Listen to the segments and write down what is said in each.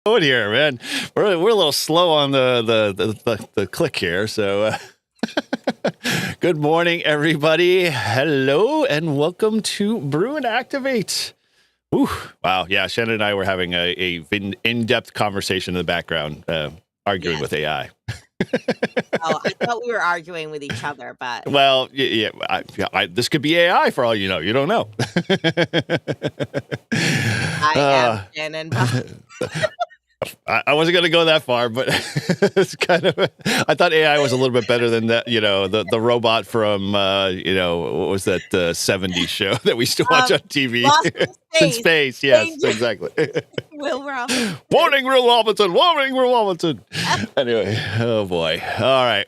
going here, man? We're a little slow on the click here, so good morning, everybody. Hello, and welcome to Brew and Activate. Ooh, wow, yeah, Shannon and I were having a in-depth conversation in the background, arguing with AI. Oh, I thought we were arguing with each other, but well, yeah, this could be AI for all you know. You don't know. I am Shannon. I wasn't going to go that far, but it's kind of. I thought AI was a little bit better than that. You know, the robot from what was that 70s show that we used to watch on TV? Lost in Space. Yes, exactly. Will Robinson. Warning, Will Robinson. Warning, Will Robinson. Anyway, oh boy. All right.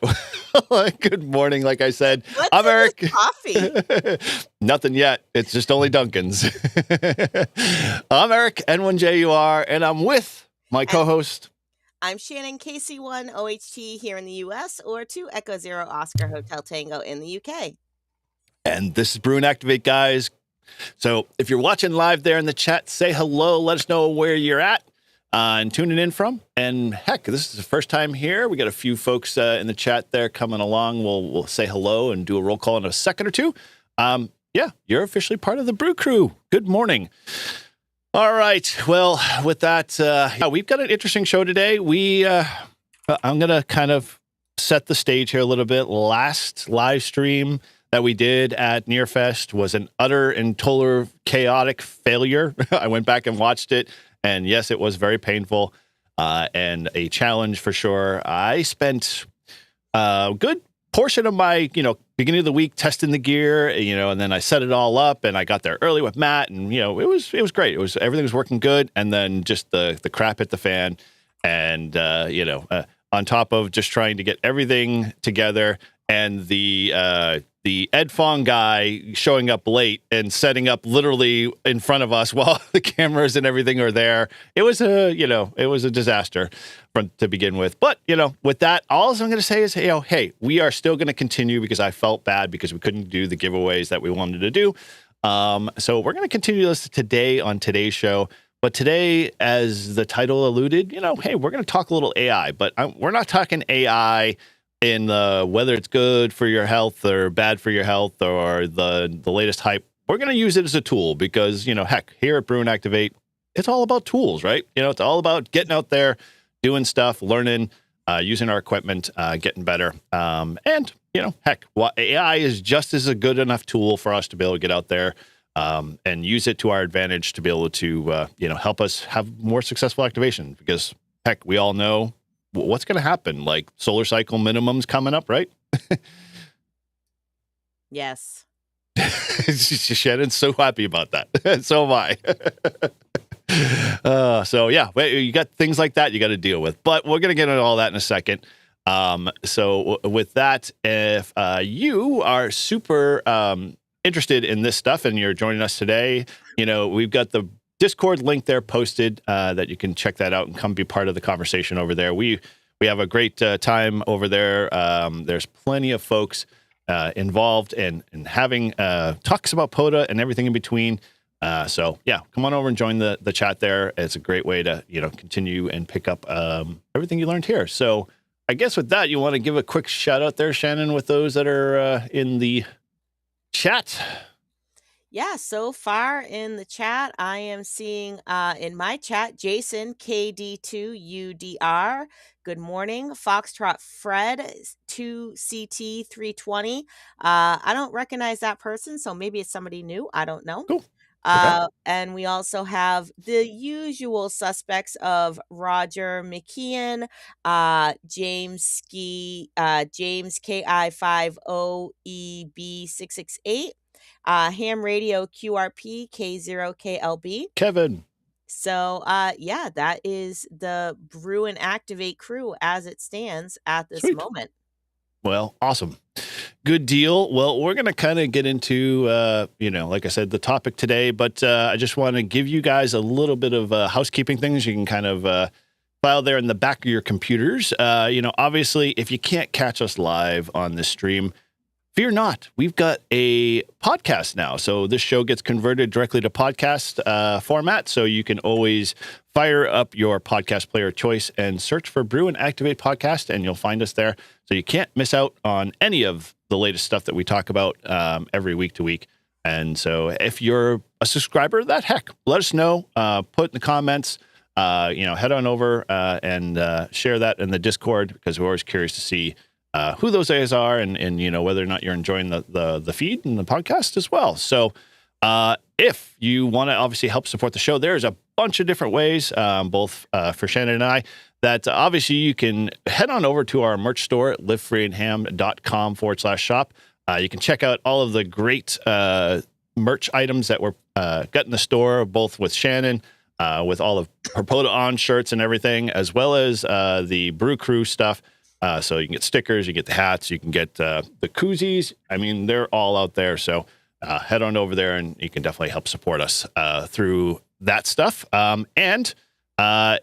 Good morning. Like I said, I'm Eric. Coffee. Nothing yet. It's just only Dunkin's. I'm Eric, N1JUR, and I'm with my co-host. I'm Shannon, KC1 OHT here in the U.S. or 2 Echo Zero Oscar Hotel Tango in the U.K. And this is Brew and Activate, guys. So if you're watching live there in the chat, say hello. Let us know where you're at and tuning in from. And heck, this is the first time here. We got a few folks in the chat there coming along. We'll say hello and do a roll call in a second or two. Yeah, you're officially part of the Brew Crew. Good morning. All right. Well, with that, we've got an interesting show today. I'm going to kind of set the stage here a little bit. Last live stream that we did at Nearfest was an utter and total chaotic failure. I went back and watched it, and yes, it was very painful and a challenge for sure. I spent a good portion of my, beginning of the week testing the gear, and then I set it all up, and I got there early with Matt, and it was great. Everything was working good, and then just the crap hit the fan, and on top of just trying to get everything together, and the Ed Fong guy showing up late and setting up literally in front of us while the cameras and everything are there. It was a disaster to begin with. But, with that, all I'm going to say is, hey, we are still going to continue because I felt bad because we couldn't do the giveaways that we wanted to do. So we're going to continue this today on today's show. But today, as the title alluded, hey, we're going to talk a little AI, but we're not talking AI in whether it's good for your health or bad for your health or the latest hype. We're going to use it as a tool because, heck, here at Brew and Activate, it's all about tools, right? It's all about getting out there, doing stuff, learning, using our equipment, getting better. And, heck, AI is just as a good enough tool for us to be able to get out there and use it to our advantage to be able to, help us have more successful activation because, heck, we all know what's going to happen? Like solar cycle minimums coming up, right? Yes. Shannon's so happy about that. So am I. So yeah, you got things like that you got to deal with, but we're going to get into all that in a second. So with that, if you are super interested in this stuff and you're joining us today, we've got the Discord link there posted that you can check that out and come be part of the conversation over there. We have a great time over there. There's plenty of folks involved in having talks about POTA and everything in between. So yeah, come on over and join the chat there. It's a great way to continue and pick up everything you learned here. So I guess with that, you want to give a quick shout out there, Shannon, with those that are in the chat. Yeah, so far in the chat, I am seeing in my chat, Jason, KD2UDR. Good morning. Foxtrot Fred, 2CT320. I don't recognize that person, so maybe it's somebody new. I don't know. Cool. Okay. And we also have the usual suspects of Roger McKeon, James KI50EB668. Ham Radio QRP K0KLB. Kevin. So, yeah, that is the Brew and Activate crew as it stands at this moment. Well, awesome. Good deal. Well, we're going to kind of get into, like I said, the topic today, but I just want to give you guys a little bit of housekeeping things. You can kind of file there in the back of your computers. Obviously, if you can't catch us live on this stream, fear not. We've got a podcast now. So this show gets converted directly to podcast format. So you can always fire up your podcast player of choice and search for Brew and Activate podcast, and you'll find us there. So you can't miss out on any of the latest stuff that we talk about every week to week. And so if you're a subscriber, that heck, let us know. Put in the comments. Head on over and share that in the Discord, because we're always curious to see who those guys are, and whether or not you're enjoying the feed and the podcast as well. So if you want to obviously help support the show, there's a bunch of different ways, both for Shannon and I, that obviously you can head on over to our merch store at livefreeandham.com/shop. You can check out all of the great merch items that we're got in the store, both with Shannon, with all of her POTA on shirts and everything, as well as the Brew Crew stuff. So you can get stickers, you get the hats, you can get the koozies. I mean, they're all out there. So head on over there, and you can definitely help support us through that stuff. And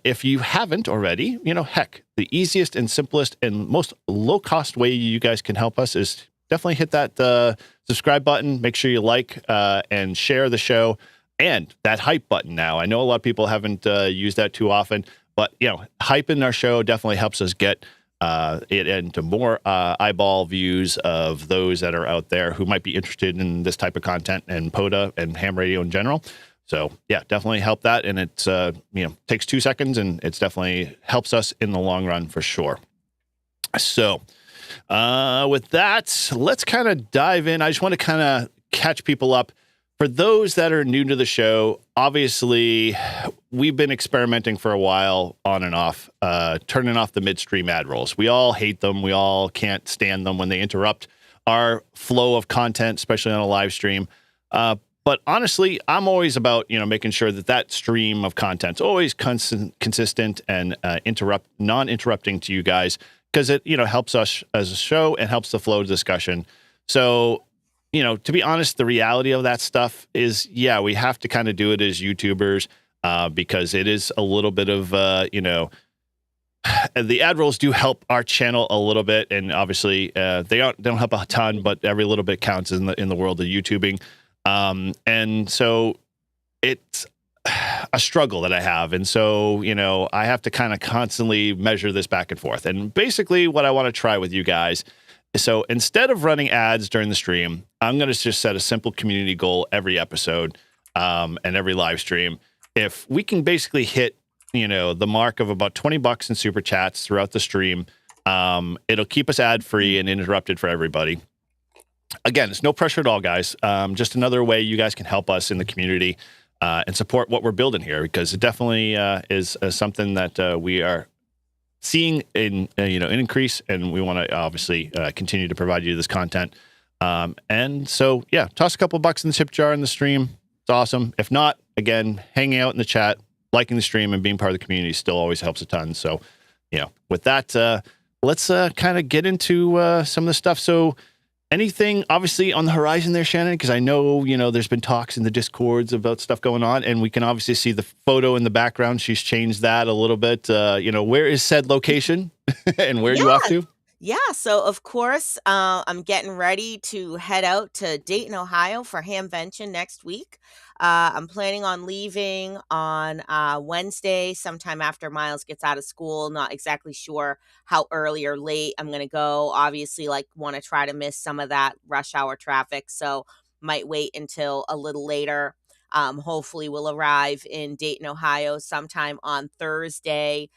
if you haven't already, heck, the easiest and simplest and most low-cost way you guys can help us is definitely hit that subscribe button. Make sure you like and share the show. And that hype button now. I know a lot of people haven't used that too often, but, hyping our show definitely helps us get it into more eyeball views of those that are out there who might be interested in this type of content and POTA and ham radio in general. So, yeah, definitely help that. And it's, takes 2 seconds, and it's definitely helps us in the long run for sure. So, with that, let's kind of dive in. I just want to kind of catch people up. For those that are new to the show, obviously, we've been experimenting for a while on and off, turning off the midstream ad rolls. We all hate them. We all can't stand them when they interrupt our flow of content, especially on a live stream. But honestly, I'm always about, making sure that stream of content's always consistent and non-interrupting to you guys, because it, helps us as a show and helps the flow of discussion. So, to be honest, the reality of that stuff is, we have to kind of do it as YouTubers because it is a little bit of, the ad rolls do help our channel a little bit. And obviously they don't help a ton, but every little bit counts in the world of YouTubing. And so it's a struggle that I have. And so, I have to kind of constantly measure this back and forth. And basically what I want to try with you guys, so instead of running ads during the stream, I'm going to just set a simple community goal every episode and every live stream. If we can basically hit, the mark of about $20 in super chats throughout the stream, it'll keep us ad free and uninterrupted for everybody. Again, it's no pressure at all, guys. Just another way you guys can help us in the community and support what we're building here, because it definitely is something that we are seeing an increase, and we want to obviously continue to provide you this content. And so, toss a couple bucks in the tip jar in the stream. It's awesome. If not, again, hanging out in the chat, liking the stream, and being part of the community still always helps a ton. So, with that, let's kind of get into some of the stuff. So, anything obviously on the horizon there, Shannon? Because I know, there's been talks in the Discords about stuff going on, and we can obviously see the photo in the background. She's changed that a little bit. Where is said location and where are you off to? Yeah, so of course, I'm getting ready to head out to Dayton, Ohio for Hamvention next week. I'm planning on leaving on Wednesday, sometime after Miles gets out of school. Not exactly sure how early or late I'm going to go. Obviously, want to try to miss some of that rush hour traffic, so might wait until a little later. Hopefully, we'll arrive in Dayton, Ohio sometime on Thursday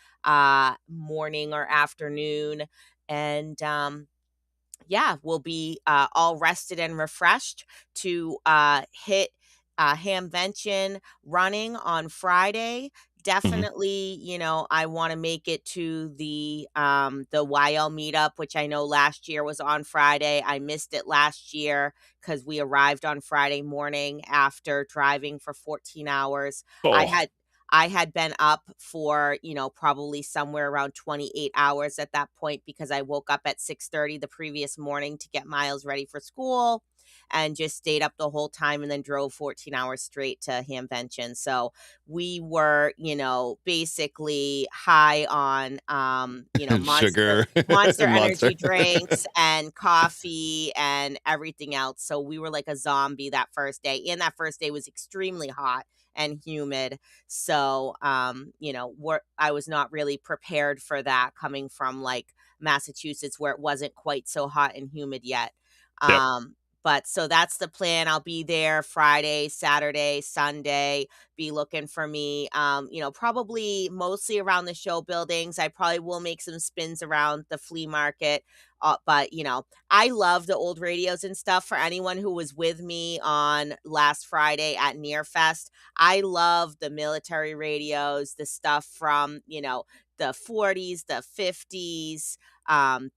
morning or afternoon. And we'll be all rested and refreshed to hit Hamvention running on Friday. Definitely, I want to make it to the YL meetup, which I know last year was on Friday. I missed it last year because we arrived on Friday morning after driving for 14 hours. Oh. I had been up for, probably somewhere around 28 hours at that point, because I woke up at 6:30 the previous morning to get Miles ready for school. and just stayed up the whole time and then drove 14 hours straight to Hamvention. So we were, basically high on, Sugar Monster and Monster. energy drinks and coffee and everything else. So we were like a zombie that first day. And that first day was extremely hot and humid. So, I was not really prepared for that coming from like Massachusetts where it wasn't quite so hot and humid yet. Yep. But so that's the plan. I'll be there Friday, Saturday, Sunday. Be looking for me. Probably mostly around the show buildings. I probably will make some spins around the flea market. But I love the old radios and stuff. For anyone who was with me on last Friday at Nearfest, I love the military radios, the stuff from the 40s, the 50s,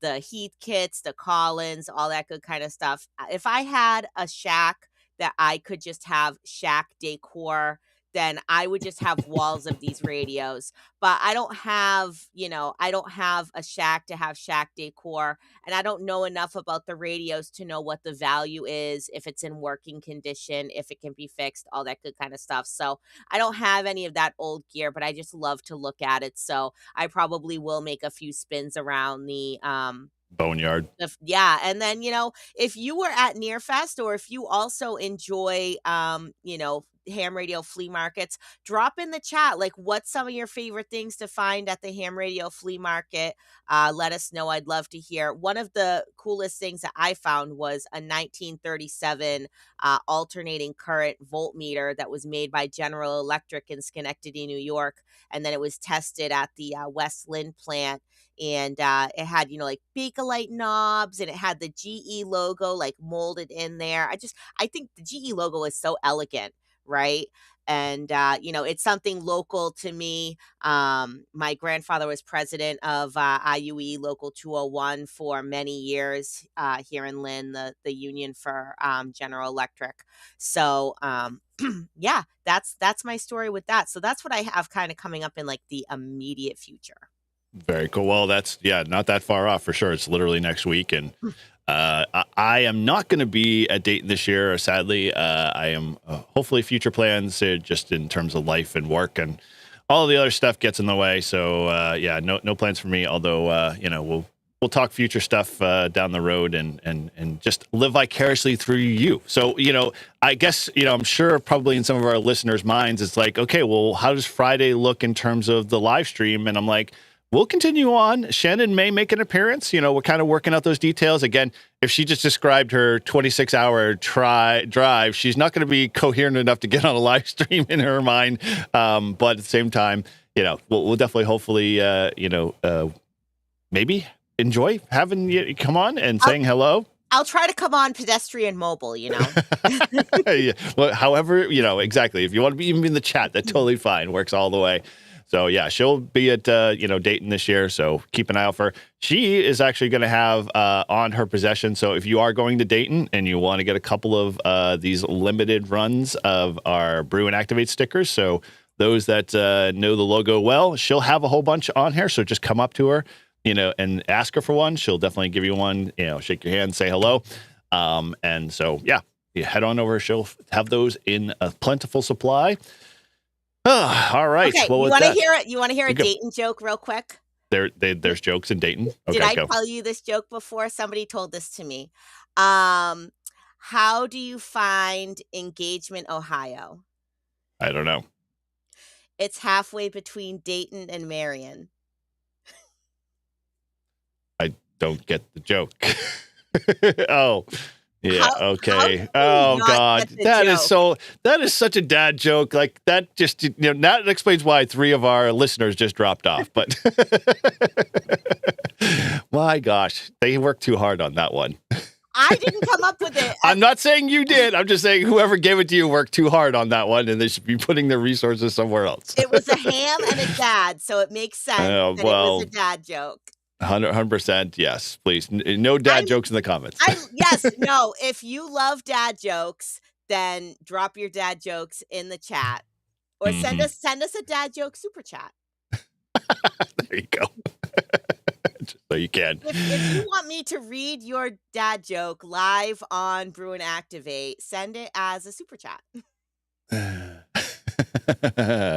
the Heath kits, the Collins, all that good kind of stuff. If I had a shack that I could just have shack decor, then I would just have walls of these radios. But I don't have a shack to have shack decor, and I don't know enough about the radios to know what the value is, if it's in working condition, if it can be fixed, all that good kind of stuff. So I don't have any of that old gear, but I just love to look at it. So I probably will make a few spins around the Boneyard. yeah. And then, if you were at Nearfest or if you also enjoy, ham radio flea markets, drop in the chat, like what's some of your favorite things to find at the ham radio flea market. Let us know. I'd love to hear. One of the coolest things that I found was a 1937 alternating current voltmeter that was made by General Electric in Schenectady, New York. And then it was tested at the West Lynn plant, and it had like Bakelite knobs, and it had the GE logo like molded in there. I think the GE logo is so elegant, right? And it's something local to me. My grandfather was president of IUE Local 201 for many years here in Lynn, the union for General Electric. So yeah, that's my story with that. So that's what I have kind of coming up in like the immediate future. Very cool. Well, that's not that far off for sure. It's literally next week, and I am not going to be at Dayton this year. Sadly, I am hopefully future plans, just in terms of life and work and all the other stuff gets in the way. So no plans for me. Although we'll talk future stuff down the road and just live vicariously through you. So I guess I'm sure probably in some of our listeners' minds it's like, okay, well, how does Friday look in terms of the live stream? And I'm like, we'll continue on. Shannon may make an appearance. We're kind of working out those details. Again, if she just described her 26-hour drive, she's not going to be coherent enough to get on a live stream in her mind. But at the same time, we'll definitely, hopefully, maybe enjoy having you come on and saying hello. I'll try to come on pedestrian mobile, Yeah. Well, however, exactly. If you want to be even in the chat, that's totally fine. Works all the way. So yeah, she'll be at Dayton this year. So keep an eye out for her. She is actually going to have on her possession. So if you are going to Dayton and you want to get a couple of these limited runs of our Brew and Activate stickers, so those that know the logo well, she'll have a whole bunch on here. So just come up to her, and ask her for one. She'll definitely give you one. Shake your hand, say hello, and so yeah, you head on over. She'll have those in a plentiful supply. Oh, all right. Okay, well, you want to hear a Dayton joke real quick? There's jokes in Dayton. Okay, Did I tell you this joke before? Somebody told this to me. How do you find Engagement, Ohio? I don't know. It's halfway between Dayton and Marion. I don't get the joke. Oh. Yeah. Okay. Oh God, that is such a dad joke. Like that just that explains why 3 of our listeners just dropped off. But my gosh, they worked too hard on that one. I didn't come up with it. I'm not saying you did. I'm just saying whoever gave it to you worked too hard on that one, and they should be putting their resources somewhere else. It was a ham and a dad, so it makes sense that it was a dad joke. 100%. Yes, please. No dad jokes in the comments. Yes. No. If you love dad jokes, then drop your dad jokes in the chat, or send us a dad joke super chat. There you go. Just so you can. If you want me to read your dad joke live on Brew and Activate, send it as a super chat.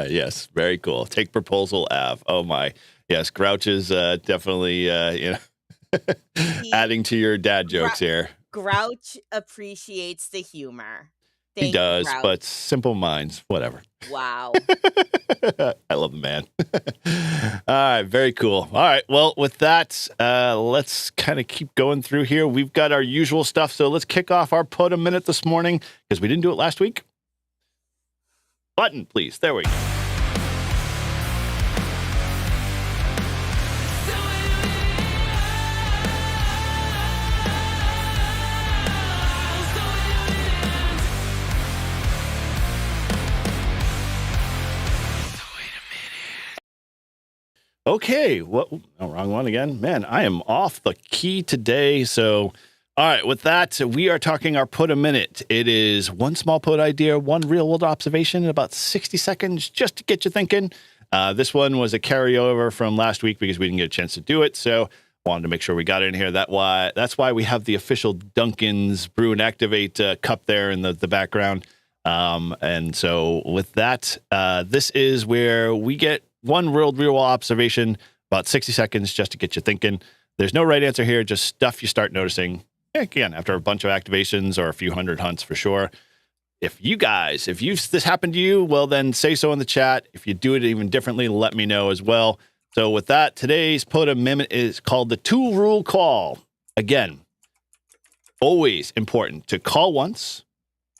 Yes, very cool. Take proposal Av. Oh my. Yes, Grouch is definitely adding to your dad jokes here. Grouch appreciates the humor. He Thank you, does, Grouch. but simple minds, whatever. Wow. I love the man. All right, very cool. All right, well, with that, let's kind of keep going through here. We've got our usual stuff, so let's kick off our POTA Minute this morning because we didn't do it last week. Button, please. There we go. Okay, what? Oh, wrong one again. Man, I am off the key today. So, all right, with that, we are talking our POTA Minute. It is one small POTA idea, one real-world observation in about 60 seconds just to get you thinking. This one was a carryover from last week because we didn't get a chance to do it. So, wanted to make sure we got it in here. That's why we have the official Dunkin's Brew and Activate cup there in the background. And so with that, this is where we get one real observation, about 60 seconds just to get you thinking. There's no right answer here, just stuff you start noticing. Again, after a bunch of activations or a few hundred hunts for sure. If this happened to you, well, then say so in the chat. If you do it even differently, let me know as well. So with that, today's POTA Minute is called the 2-rule call. Again, always important to call once,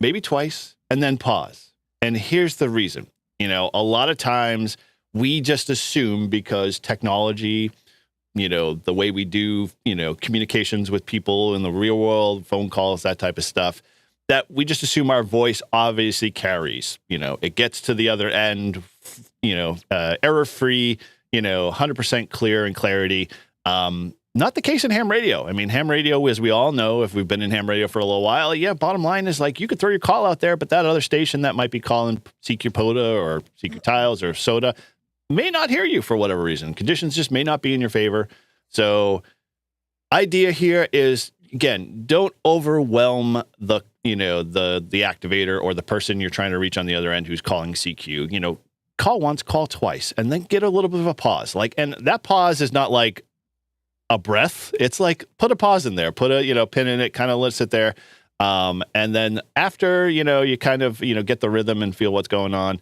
maybe twice, and then pause. And here's the reason. A lot of times we just assume because technology, the way we do, communications with people in the real world, phone calls, that type of stuff, that we just assume our voice obviously carries. It gets to the other end, error-free, 100% clear and clarity. Not the case in ham radio. I mean, ham radio, as we all know, if we've been in ham radio for a little while, bottom line is like you could throw your call out there, but that other station that might be calling CQ POTA or CQ Tiles or Soda may not hear you for whatever reason. Conditions just may not be in your favor. So idea here is, again, don't overwhelm the activator or the person you're trying to reach on the other end who's calling CQ. Call once, call twice, and then get a little bit of a pause. And that pause is not like a breath. It's like put a pause in there, put a pin in it, kind of let it sit there. And then after you kind of get the rhythm and feel what's going on,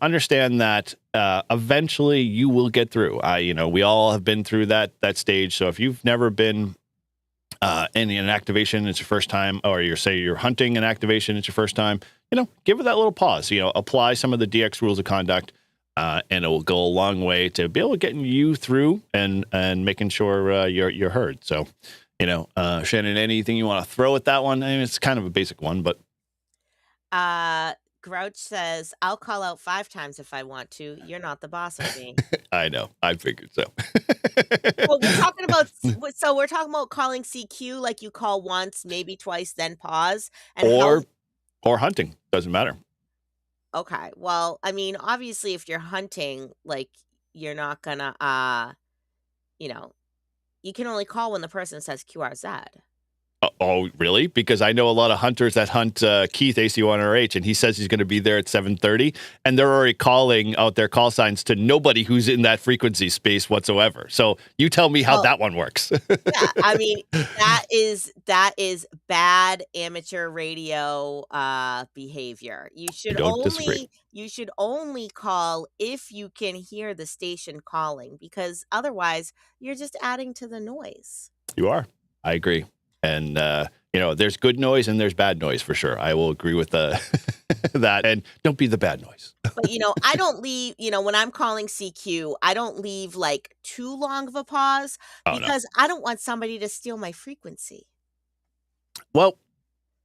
understand that eventually you will get through. We all have been through that stage. So if you've never been in an activation, it's your first time, or you're hunting an activation, it's your first time, give it that little pause. Apply some of the DX rules of conduct. And it will go a long way to be able to getting you through and making sure you're heard. So, Shannon, anything you want to throw at that one? I mean, it's kind of a basic one, but Grouch says, "I'll call out 5 times if I want to. You're not the boss of me." I know. I figured so. Well, we're talking about calling CQ, like you call once, maybe twice, then pause, or hunting, doesn't matter. Okay. Well, I mean, obviously, if you're hunting, like, you're not gonna, you can only call when the person says QRZ. Oh, really? Because I know a lot of hunters that hunt Keith AC1RH, and he says he's going to be there at 7:30, and they're already calling out their call signs to nobody who's in that frequency space whatsoever. So you tell me how that one works. Yeah, I mean, that is bad amateur radio behavior. You should only call if you can hear the station calling, because otherwise you're just adding to the noise. You are. I agree. And, there's good noise and there's bad noise for sure. I will agree with that. And don't be the bad noise. But, I don't leave, when I'm calling CQ, I don't leave like too long of a pause because I don't want somebody to steal my frequency. Well,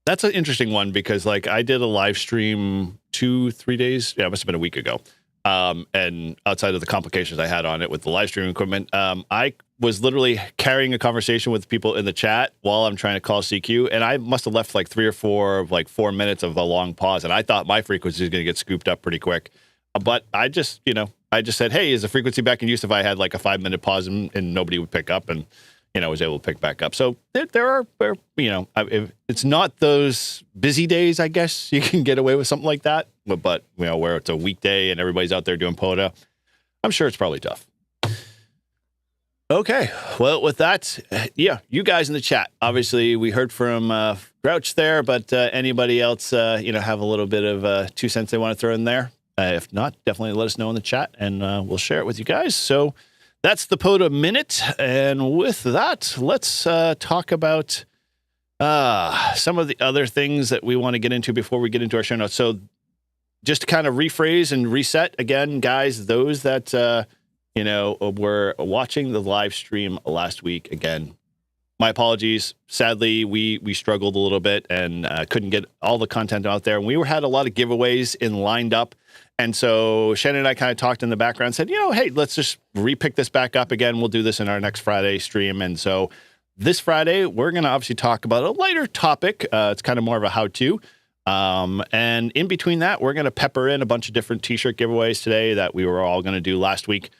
that's an interesting one because I did a live stream 2-3 days. Yeah, it must have been a week ago. And outside of the complications I had on it with the live stream equipment, I was literally carrying a conversation with people in the chat while I'm trying to call CQ. And I must have left 3 or 4 4 minutes of a long pause. And I thought my frequency was going to get scooped up pretty quick. But I just, I just said, hey, is the frequency back in use? If I had like a 5-minute pause and nobody would pick up, and I was able to pick back up. So there are, if it's not those busy days, I guess you can get away with something like that. But where it's a weekday and everybody's out there doing POTA, I'm sure it's probably tough. Okay, well, with that, yeah, you guys in the chat. Obviously, we heard from Grouch there, but anybody else, have a little bit of 2 cents they want to throw in there? If not, definitely let us know in the chat, and we'll share it with you guys. So that's the POTA Minute, and with that, let's talk about some of the other things that we want to get into before we get into our show notes. So just to kind of rephrase and reset again, guys, those that were watching the live stream last week, again, my apologies. Sadly, we struggled a little bit and couldn't get all the content out there. And we had a lot of giveaways lined up. And so Shannon and I kind of talked in the background, said, hey, let's just repick this back up again. We'll do this in our next Friday stream. And so this Friday, we're going to obviously talk about a lighter topic. It's kind of more of a how-to. And in between that, we're going to pepper in a bunch of different t-shirt giveaways today that we were all going to do last week.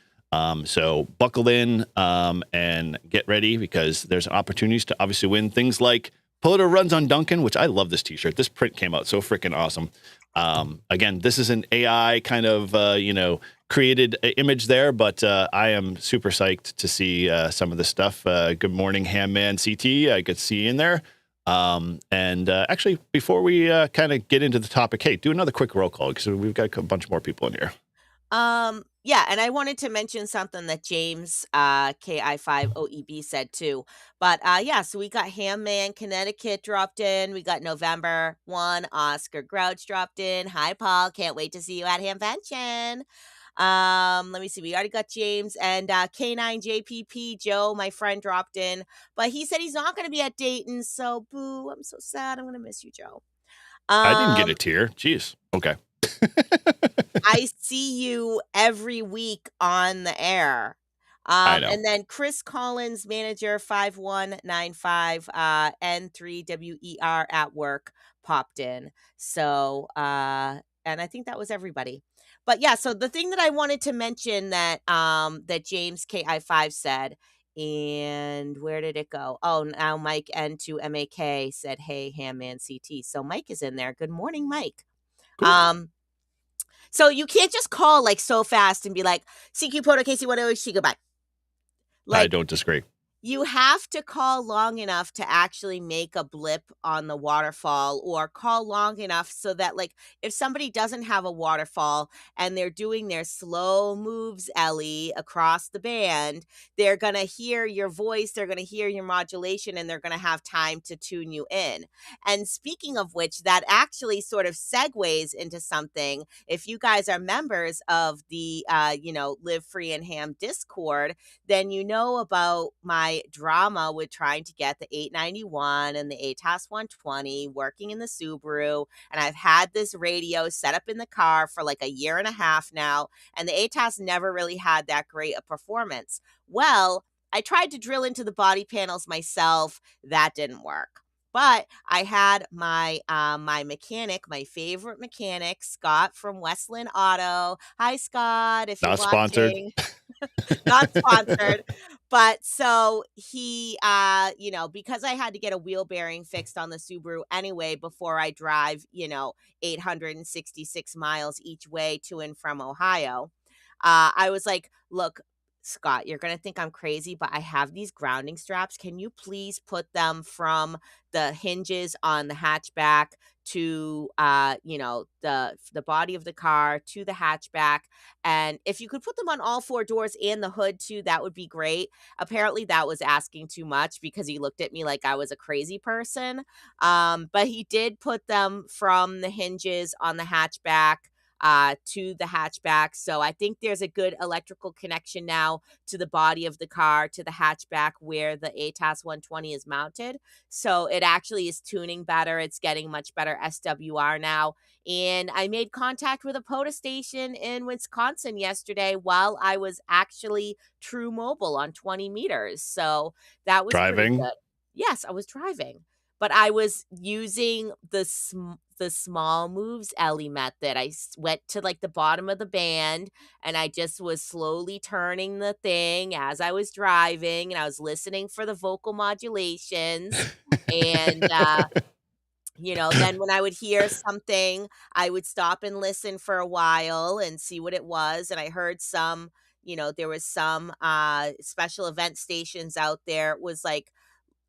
So buckle in and get ready, because there's opportunities to obviously win things like POTA Runs on Duncan, which I love this t-shirt. This print came out so freaking awesome. Again, this is an AI kind of, created image there, but I am super psyched to see some of this stuff. Good morning, Hamman CT. I could see you in there. And actually, before we kind of get into the topic, hey, do another quick roll call, because we've got a bunch more people in here. Yeah, and I wanted to mention something that James KI5OEB said too. But yeah, so we got Hamman Connecticut dropped in. We got November 1, Oscar Grouch dropped in. Hi, Paul. Can't wait to see you at Hamvention. Let me see. We already got James, and K9JPP Joe, my friend, dropped in. But he said he's not going to be at Dayton. So boo, I'm so sad. I'm going to miss you, Joe. I didn't get a tear. Jeez. Okay. I see you every week on the air. I know. And then Chris Collins, manager 5195 N3WER at work, popped in. So, and I think that was everybody. But yeah, so the thing that I wanted to mention that that James KI5 said, and where did it go? Oh, now Mike N2MAK said, hey, Hamman CT. So Mike is in there. Good morning, Mike. Cool. So you can't just call like so fast and be like, CQ POTA KC1OHC, goodbye. I don't disagree. You have to call long enough to actually make a blip on the waterfall, or call long enough so that, like, if somebody doesn't have a waterfall and they're doing their slow moves, Ellie, across the band, they're going to hear your voice, they're going to hear your modulation, and they're going to have time to tune you in. And speaking of which, that actually sort of segues into something. If you guys are members of the, Live Free and Ham Discord, then you know about my drama with trying to get the 891 and the ATAS 120 working in the Subaru. And I've had this radio set up in the car for like a year and a half now, and the ATAS never really had that great a performance. Well, I tried to drill into the body panels myself. That didn't work. But I had my my mechanic, my favorite mechanic, Scott from Westland Auto. Hi, Scott, if you're Not sponsored. watching. Not sponsored. But so he, because I had to get a wheel bearing fixed on the Subaru anyway before I drive, 866 miles each way to and from Ohio, I was like, look, Scott, you're going to think I'm crazy, but I have these grounding straps. Can you please put them from the hinges on the hatchback to, the body of the car to the hatchback? And if you could put them on all four doors and the hood too, that would be great. Apparently that was asking too much, because he looked at me like I was a crazy person. But he did put them from the hinges on the hatchback to the hatchback. So I think there's a good electrical connection now to the body of the car, to the hatchback where the ATAS 120 is mounted. So it actually is tuning better. It's getting much better SWR now. And I made contact with a POTA station in Wisconsin yesterday while I was actually True Mobile on 20 meters. So that was pretty Driving? good. Yes, I was driving, but I was using the small moves Ellie method. Went to like the bottom of the band and I just was slowly turning the thing as I was driving and I was listening for the vocal modulations. And, then when I would hear something, I would stop and listen for a while and see what it was. And I heard there was some special event stations out there. It was like,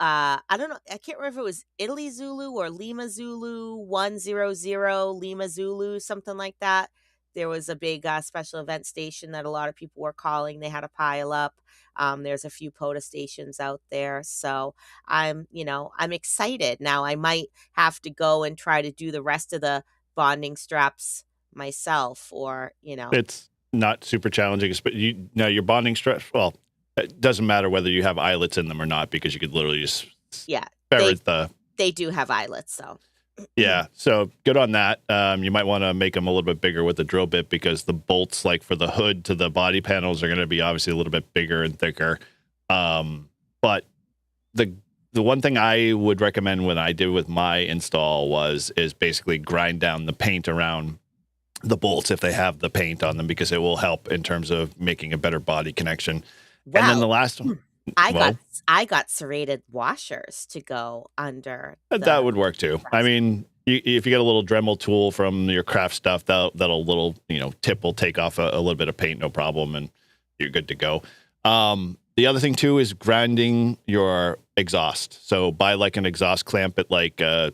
I don't know. I can't remember if it was Italy Zulu or Lima Zulu 100 Lima Zulu, something like that. There was a big special event station that a lot of people were calling. They had a pile up. There's a few POTA stations out there. So I'm excited. Now I might have to go and try to do the rest of the bonding straps myself or. It's not super challenging, but your bonding strap. Well, it doesn't matter whether you have eyelets in them or not because you could literally just ferret they do have eyelets, so. Yeah, so good on that. You might want to make them a little bit bigger with the drill bit because the bolts, like for the hood to the body panels, are going to be obviously a little bit bigger and thicker. But the one thing I would recommend when I did with my install is basically grind down the paint around the bolts if they have the paint on them because it will help in terms of making a better body connection. Well, and then the last one, I got serrated washers to go under. That would work too. I mean, if you get a little Dremel tool from your craft stuff, that'll little tip will take off a little bit of paint, no problem, and you're good to go. The other thing too is grinding your exhaust. So buy like an exhaust clamp at like a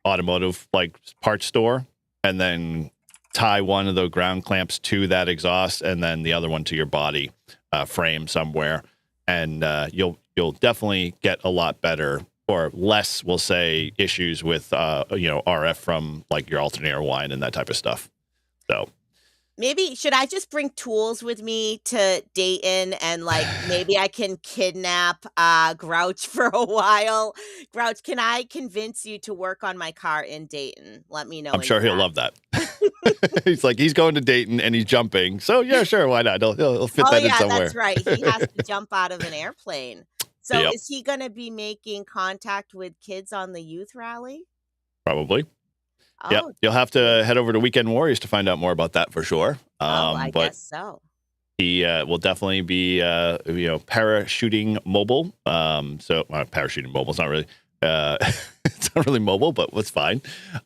automotive like parts store, and then tie one of the ground clamps to that exhaust, and then the other one to your body frame somewhere. And you'll definitely get a lot better or less, we'll say, issues with RF from like your alternator wind and that type of stuff. So maybe should I just bring tools with me to Dayton and like maybe I can kidnap Grouch for a while? Grouch, can I convince you to work on my car in Dayton? Let me know. I'm sure he'll love that. He's going to Dayton and he's jumping. So yeah, sure, why not? He'll fit that in somewhere. That's right. He has to jump out of an airplane. So Yep. Is he going to be making contact with kids on the youth rally? Probably. Oh, yeah, you'll have to head over to Weekend Warriors to find out more about that for sure. I guess so. He will definitely be, parachuting mobile. Parachuting mobile is not really, it's not really mobile, but it's fine.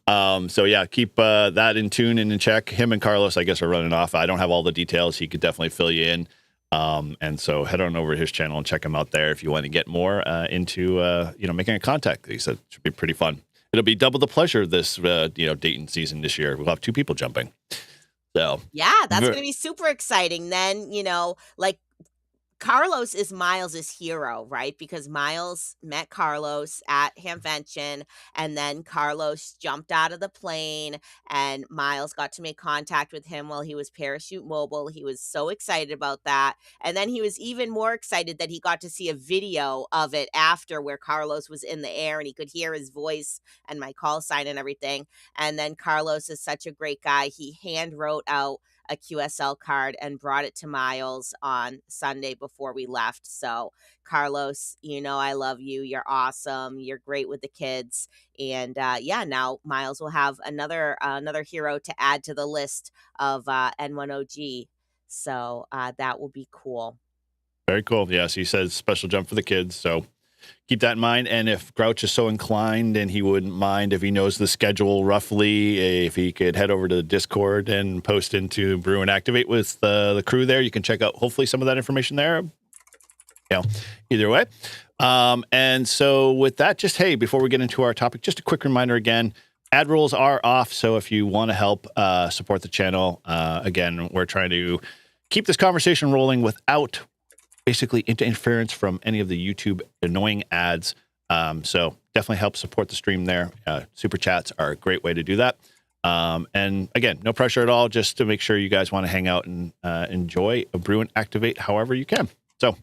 So yeah, keep that in tune and in check. Him and Carlos, I guess, are running off. I don't have all the details. He could definitely fill you in. And so head on over to his channel and check him out there if you want to get more into, making a contact. He said it should be pretty fun. It'll be double the pleasure this, Dayton season this year. We'll have 2 people jumping. So yeah, that's going to be super exciting. Then, like Carlos is Miles's hero, right? Because Miles met Carlos at Hamvention, and then Carlos jumped out of the plane, and Miles got to make contact with him while he was parachute mobile. He was so excited about that. And then he was even more excited that he got to see a video of it after where Carlos was in the air and he could hear his voice and my call sign and everything. And then Carlos is such a great guy. He hand wrote out a QSL card and brought it to Miles on Sunday before we left. So Carlos, I love you. You're awesome. You're great with the kids. And now Miles will have another hero to add to the list of N1OG. So that will be cool. Very cool. Yes, he says special jump for the kids. So keep that in mind. And if Grouch is so inclined and he wouldn't mind if he knows the schedule roughly, if he could head over to the Discord and post into Brew and Activate with the crew there, you can check out hopefully some of that information there. Either way. And so with that, just, hey, before we get into our topic, just a quick reminder again, ad rules are off. So if you want to help support the channel, again, we're trying to keep this conversation rolling without basically interference from any of the YouTube annoying ads. So definitely help support the stream there. Super chats are a great way to do that. And again, no pressure at all, just to make sure you guys want to hang out and enjoy a Brew and Activate however you can. So,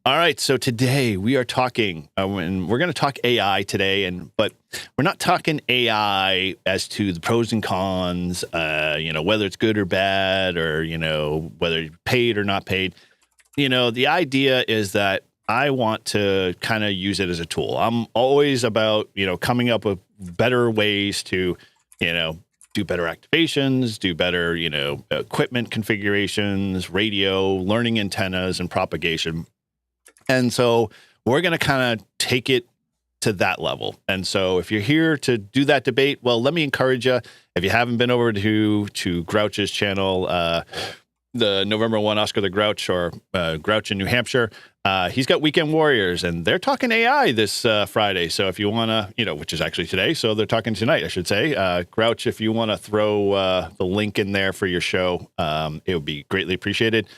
all right. So today we are talking, and we're going to talk AI today, but we're not talking AI as to the pros and cons, whether it's good or bad, or, whether paid or not paid. The idea is that I want to kind of use it as a tool. I'm always about, coming up with better ways to do better activations, do better, equipment configurations, radio, learning antennas, and propagation. And so we're going to kind of take it to that level. And so if you're here to do that debate, well, let me encourage you. If you haven't been over to Grouch's channel, the November 1 Oscar the Grouch, or Grouch in New Hampshire, he's got Weekend Warriors, and they're talking AI this Friday. So if you want to, which is actually today, so they're talking tonight, I should say. Grouch, if you want to throw the link in there for your show, it would be greatly appreciated.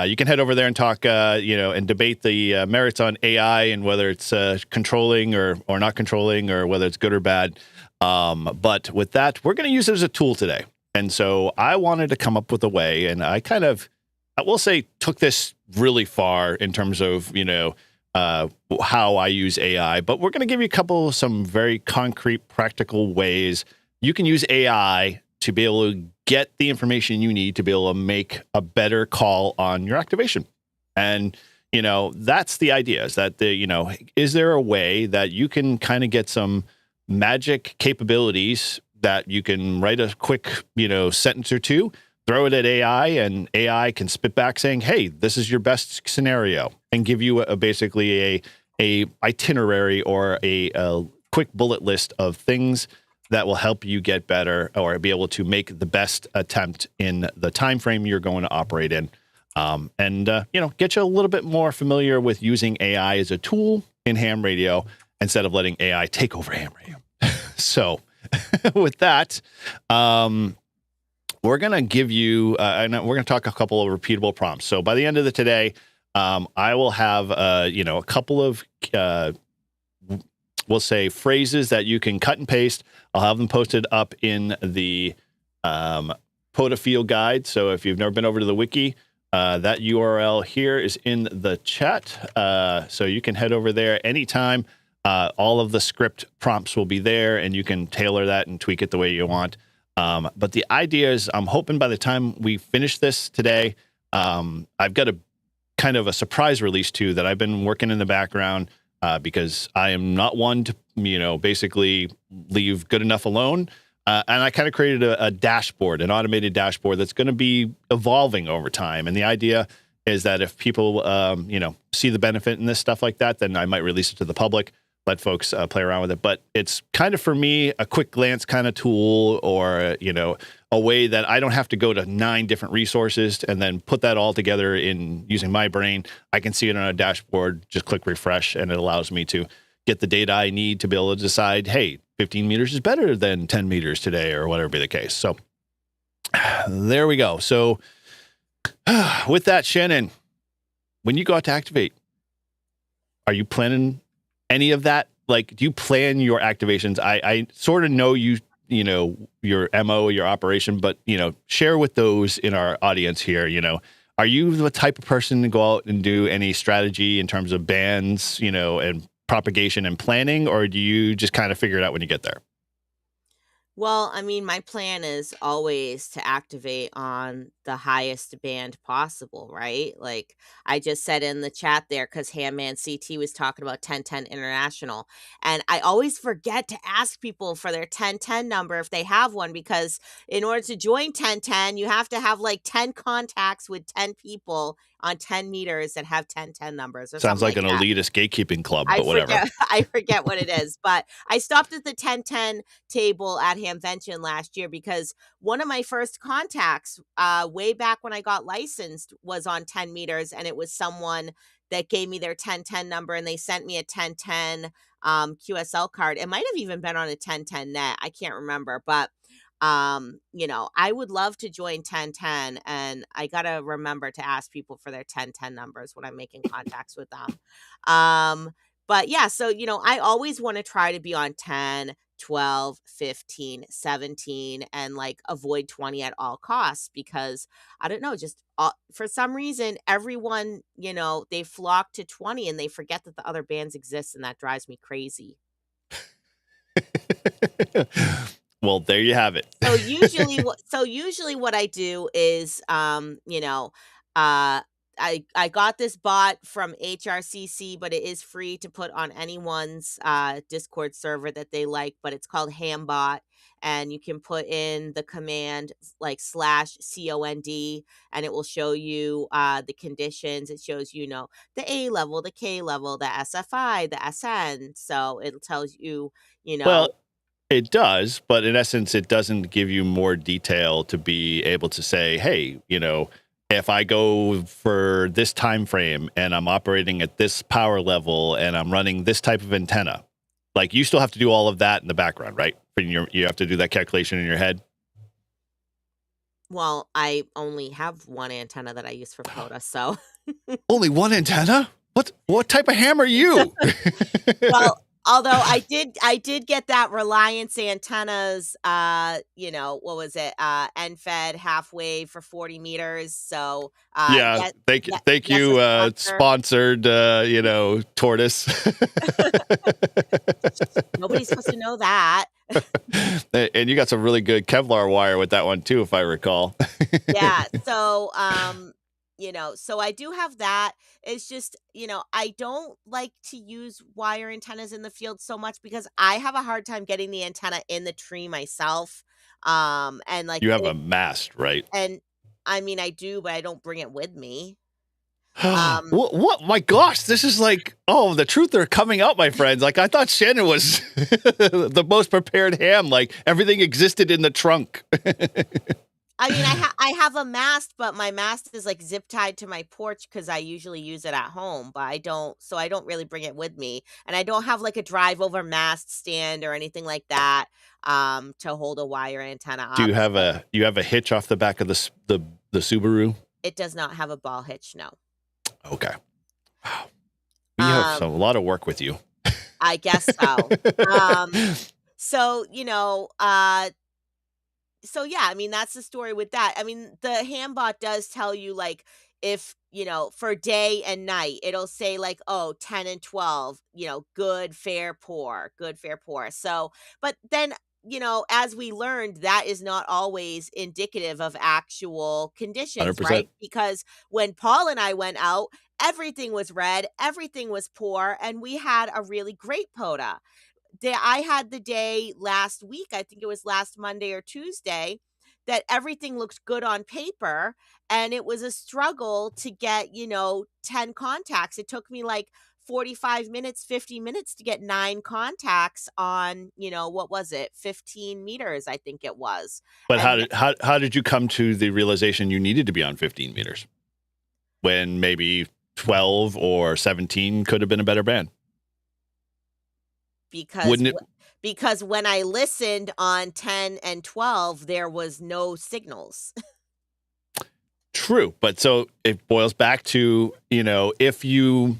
You can head over there and talk, and debate the merits on AI and whether it's controlling or not controlling, or whether it's good or bad. But with that, we're going to use it as a tool today. And so I wanted to come up with a way, and I will say, took this really far in terms of, how I use AI. But we're going to give you some very concrete, practical ways you can use AI to be able to get the information you need to be able to make a better call on your activation. And, that's the idea, is that, is there a way that you can kind of get some magic capabilities that you can write a quick, sentence or two, throw it at AI, and AI can spit back saying, hey, this is your best scenario, and give you basically a itinerary or a quick bullet list of things that will help you get better, or be able to make the best attempt in the time frame you're going to operate in. And get you a little bit more familiar with using AI as a tool in ham radio instead of letting AI take over ham radio. So with that, we're going to give you, and we're going to talk a couple of repeatable prompts. So by the end of the today, I will have, a couple of, we'll say, phrases that you can cut and paste. I'll have them posted up in the POTA field guide. So if you've never been over to the wiki, that URL here is in the chat. So you can head over there anytime. All of the script prompts will be there, and you can tailor that and tweak it the way you want. But the idea is, I'm hoping by the time we finish this today, I've got a kind of a surprise release too that I've been working in the background, because I am not one to, basically leave good enough alone. And I kind of created a dashboard, an automated dashboard that's going to be evolving over time. And the idea is that if people, see the benefit in this stuff like that, then I might release it to the public, let folks play around with it. But it's kind of, for me, a quick glance kind of tool, or, a way that I don't have to go to 9 different resources and then put that all together in using my brain. I can see it on a dashboard, just click refresh, and it allows me to get the data I need to be able to decide, hey, 15 meters is better than 10 meters today, or whatever be the case. So there we go. So with that, Shannon, when you go out to activate, are you planning any of that? Like, do you plan your activations? I sort of know your MO, your operation, but, share with those in our audience here, are you the type of person to go out and do any strategy in terms of bands, and propagation and planning, or do you just kind of figure it out when you get there? Well, I mean, my plan is always to activate on the highest band possible, right? Like I just said in the chat there, because Handman CT was talking about 1010 International. And I always forget to ask people for their 1010 number if they have one, because in order to join 1010, you have to have like 10 contacts with 10 people on 10 meters that have 1010 numbers, or Sounds like something an like that. elitist gatekeeping club, but whatever. I forget what it is, but I stopped at the 1010 table at Hamvention last year because one of my first contacts, way back when I got licensed, was on 10 meters, and it was someone that gave me their 1010 number, and they sent me a 1010 QSL card. It might have even been on a 1010 net. I can't remember, but I would love to join 1010, and I got to remember to ask people for their 1010 numbers when I'm making contacts with them. But yeah, so, I always want to try to be on 10, 12, 15, 17, and like avoid 20 at all costs, because I don't know, just for some reason, everyone, they flock to 20 and they forget that the other bands exist, and that drives me crazy. Well, there you have it. So usually what I do is, I got this bot from HRCC, but it is free to put on anyone's Discord server that they like. But it's called Hambot, and you can put in the command like /COND, and it will show you the conditions. It shows the A level, the K level, the SFI, the SN. So it tells you Well, it does, but in essence, it doesn't give you more detail to be able to say, hey, if I go for this time frame and I'm operating at this power level and I'm running this type of antenna, like you still have to do all of that in the background, right? You have to do that calculation in your head. Well, I only have one antenna that I use for POTA, so Only one antenna? What type of ham are you? well, although I did get that Reliance antennas, what was it? End-fed half wave for 40 meters. So yeah, thank yes, you, a sponsor. sponsored, tortoise. Nobody's supposed to know that. And you got some really good Kevlar wire with that one too, if I recall. Yeah. So so I do have that. It's just, I don't like to use wire antennas in the field so much because I have a hard time getting the antenna in the tree myself. And like You have a mast, right? and I mean I do, but I don't bring it with me. What? My gosh, this is like, the truth are coming out, my friends. Like I thought Shannon was the most prepared ham. Like everything existed in the trunk. I mean, I have a mast, but my mast is like zip tied to my porch because I usually use it at home, but I don't really bring it with me. And I don't have like a drive over mast stand or anything like that to hold a wire antenna up. Do you have a hitch off the back of the Subaru? It does not have a ball hitch, no. Okay. Wow. We have a lot of work with you. I guess so. So, so yeah, I mean, that's the story with that. I mean, the Hambot does tell you like if, for day and night, it'll say like, 10 and 12, good, fair, poor, good, fair, poor. So, but then, as we learned, that is not always indicative of actual conditions, 100%. right? Because when Paul and I went out, everything was red, everything was poor, and we had a really great POTA. I had the day last week, I think it was last Monday or Tuesday, that everything looked good on paper, and it was a struggle to get 10 contacts. It took me like 45 minutes, 50 minutes to get 9 contacts on what was it, 15 meters, I think it was. But And how did you come to the realization you needed to be on 15 meters when maybe 12 or 17 could have been a better band? Because when I listened on 10 and 12, there was no signals. True. But so it boils back to, if you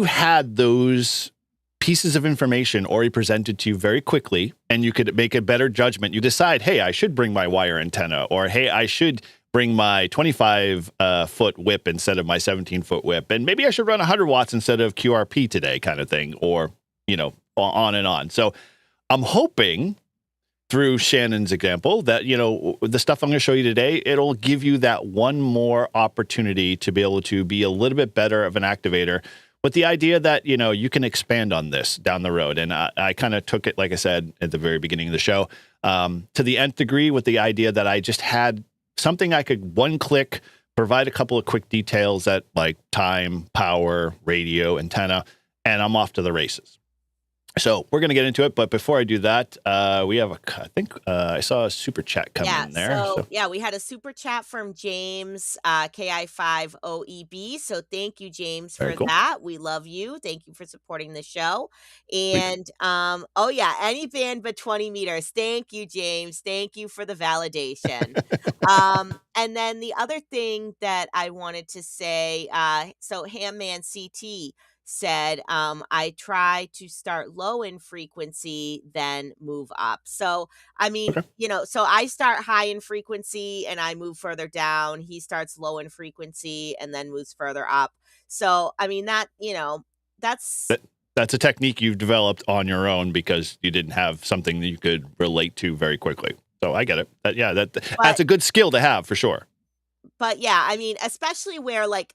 had those pieces of information already presented to you very quickly and you could make a better judgment, you decide, hey, I should bring my wire antenna, or hey, I should bring my 25-foot whip instead of my 17-foot whip. And maybe I should run 100 watts instead of QRP today kind of thing, or on and on. So I'm hoping through Shannon's example that, the stuff I'm going to show you today, it'll give you that one more opportunity to be able to be a little bit better of an activator, with the idea that, you can expand on this down the road. And I kind of took it, like I said, at the very beginning of the show, to the nth degree, with the idea that I just had something I could one click, provide a couple of quick details at like time, power, radio, antenna, and I'm off to the races. So we're going to get into it. But before I do that, we have I saw a super chat come in there. So yeah, we had a super chat from James, KI5OEB. So thank you, James, for that. We love you. Thank you for supporting the show. And any band but 20 meters. Thank you, James. Thank you for the validation. And then the other thing that I wanted to say, so Hamman CT said, I try to start low in frequency, then move up. So, I mean, so I start high in frequency and I move further down. He starts low in frequency and then moves further up. So, I mean, that's a technique you've developed on your own because you didn't have something that you could relate to very quickly. So I get it. That's a good skill to have for sure. But yeah, I mean, especially where like,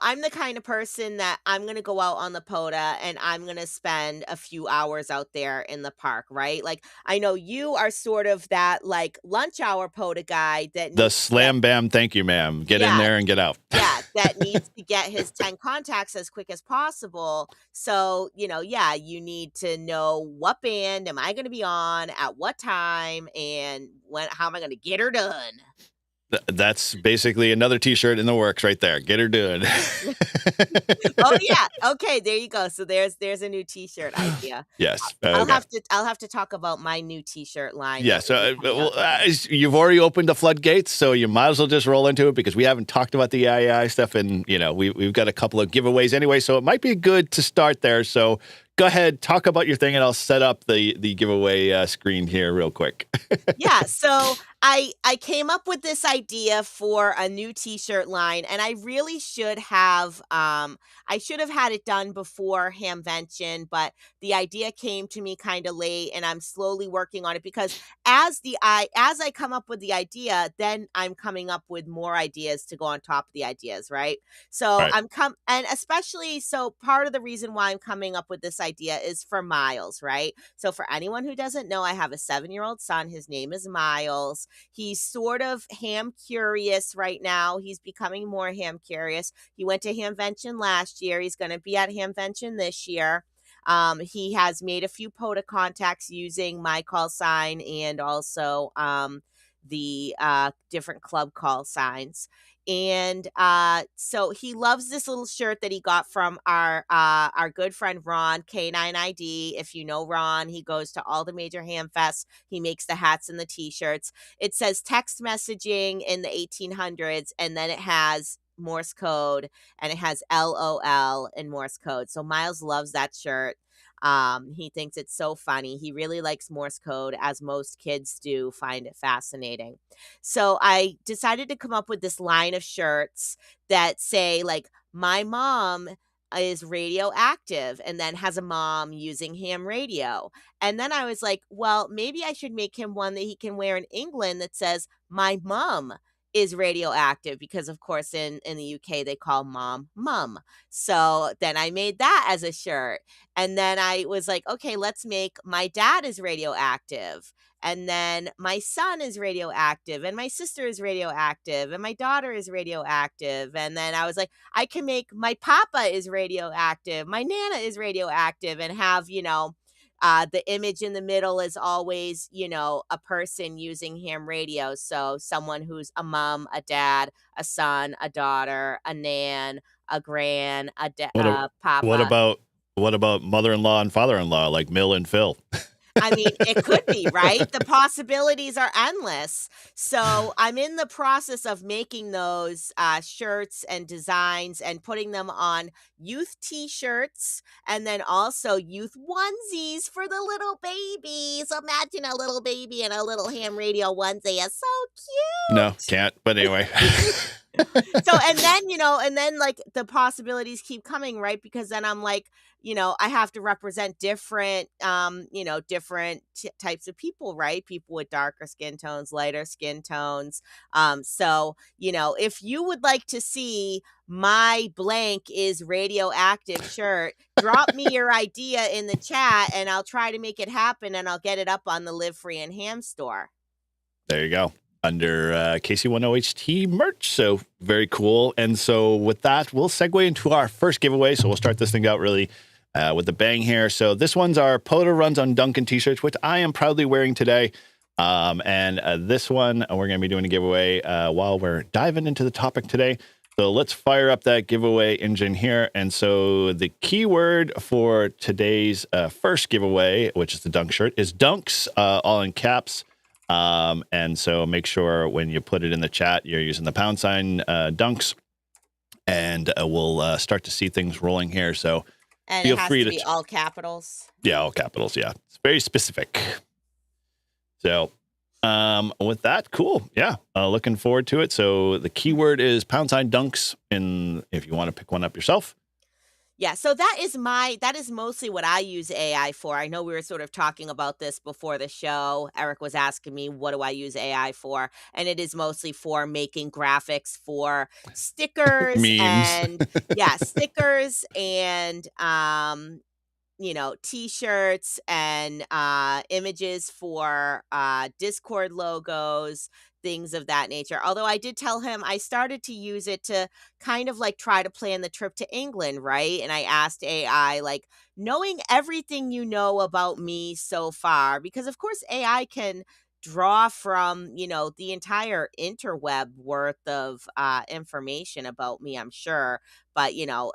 I'm the kind of person that I'm going to go out on the POTA and I'm going to spend a few hours out there in the park, right? Like I know you are sort of that like lunch hour POTA guy that The needs to get, slam bam, thank you, ma'am. Get in yeah, there and get out. yeah, that needs to get his 10 contacts as quick as possible. So, yeah, you need to know what band am I going to be on at what time and how am I going to get her done? That's basically another T-shirt in the works right there. Get her doing. Oh yeah. Okay, there you go. So there's a new t-shirt idea. Yes. I'll Okay. have to talk about my new t-shirt line Yeah. that will be So coming out soon. you've already opened the floodgates, so you might as well just roll into it because we haven't talked about the II stuff, and we've got a couple of giveaways anyway, so it might be good to start there. So go ahead, talk about your thing, and I'll set up the giveaway screen here real quick. Yeah, so I came up with this idea for a new t-shirt line and I really should have had it done before Hamvention, but the idea came to me kind of late and I'm slowly working on it because as I come up with the idea, then I'm coming up with more ideas to go on top of the ideas, right? So Right. and especially so part of the reason why I'm coming up with this idea is for Miles, right? So for anyone who doesn't know, I have a 7-year-old son. His name is Miles. He's sort of ham curious right now. He's becoming more ham curious. He went to Hamvention last year. He's going to be at Hamvention this year. He has made a few POTA contacts using my call sign and also the different club call signs. And so he loves this little shirt that he got from our good friend Ron K9ID. If you know Ron, he goes to all the major ham fests. He makes the hats and the t-shirts. It says text messaging in the 1800s, and then it has Morse code, and it has LOL in Morse code. So Miles loves that shirt. He thinks it's so funny. He really likes Morse code, as most kids do find it fascinating. So I decided to come up with this line of shirts that say like my mom is radioactive and then has a mom using ham radio. And then I was like, well, maybe I should make him one that he can wear in England that says my mom is radioactive because of course in the UK they call mum. So then I made that as a shirt. And then I was like, okay, let's make my dad is radioactive. And then my son is radioactive, and my sister is radioactive, and my daughter is radioactive. And then I was like, I can make my papa is radioactive, my nana is radioactive, and have, the image in the middle is always, a person using ham radio. So someone who's a mom, a dad, a son, a daughter, a nan, a gran, What a, what papa. about what about mother-in-law and father-in-law like Mill and Phil? I mean, it could be, right? The possibilities are endless. So I'm in the process of making those shirts and designs and putting them on youth t-shirts and then also youth onesies for the little babies. Imagine a little baby in a little ham radio onesie. It's so No, cute. can't. But anyway. So and then like the possibilities keep coming, right? Because then I'm like, I have to represent different different types of people, right? People with darker skin tones, lighter skin tones. So if you would like to see my blank is radioactive shirt, drop me your idea in the chat and I'll try to make it happen and I'll get it up on the Live Free and Ham store. There you go. Under KC10HT merch. So very cool. And so with that, we'll segue into our first giveaway. So we'll start this thing out really with a bang here. So this one's our POTA Runs on Duncan t-shirts, which I am proudly wearing today. And this one, we're going to be doing a giveaway while we're diving into the topic today. So let's fire up that giveaway engine here. And so the keyword for today's first giveaway, which is the dunk shirt, is dunks, all in caps. And so make sure when you put it in the chat, you're using the pound sign dunks, and we'll start to see things rolling here. So and feel it has free to be all capitals. Yeah, all capitals. Yeah, it's very specific. So with that, cool. Yeah, looking forward to it. So the keyword is pound sign dunks, if you want to pick one up yourself. Yeah, so that is mostly what I use AI for. I know we were sort of talking about this before the show. Eric was asking me, what do I use AI for? And it is mostly for making graphics for stickers Memes. and yeah, stickers and t-shirts and images for Discord logos, things of that nature. Although I did tell him I started to use it to kind of like try to plan the trip to England, right? And I asked AI, like, knowing everything you know about me so far, because of course AI can draw from the entire interweb worth of information about me, I'm sure. But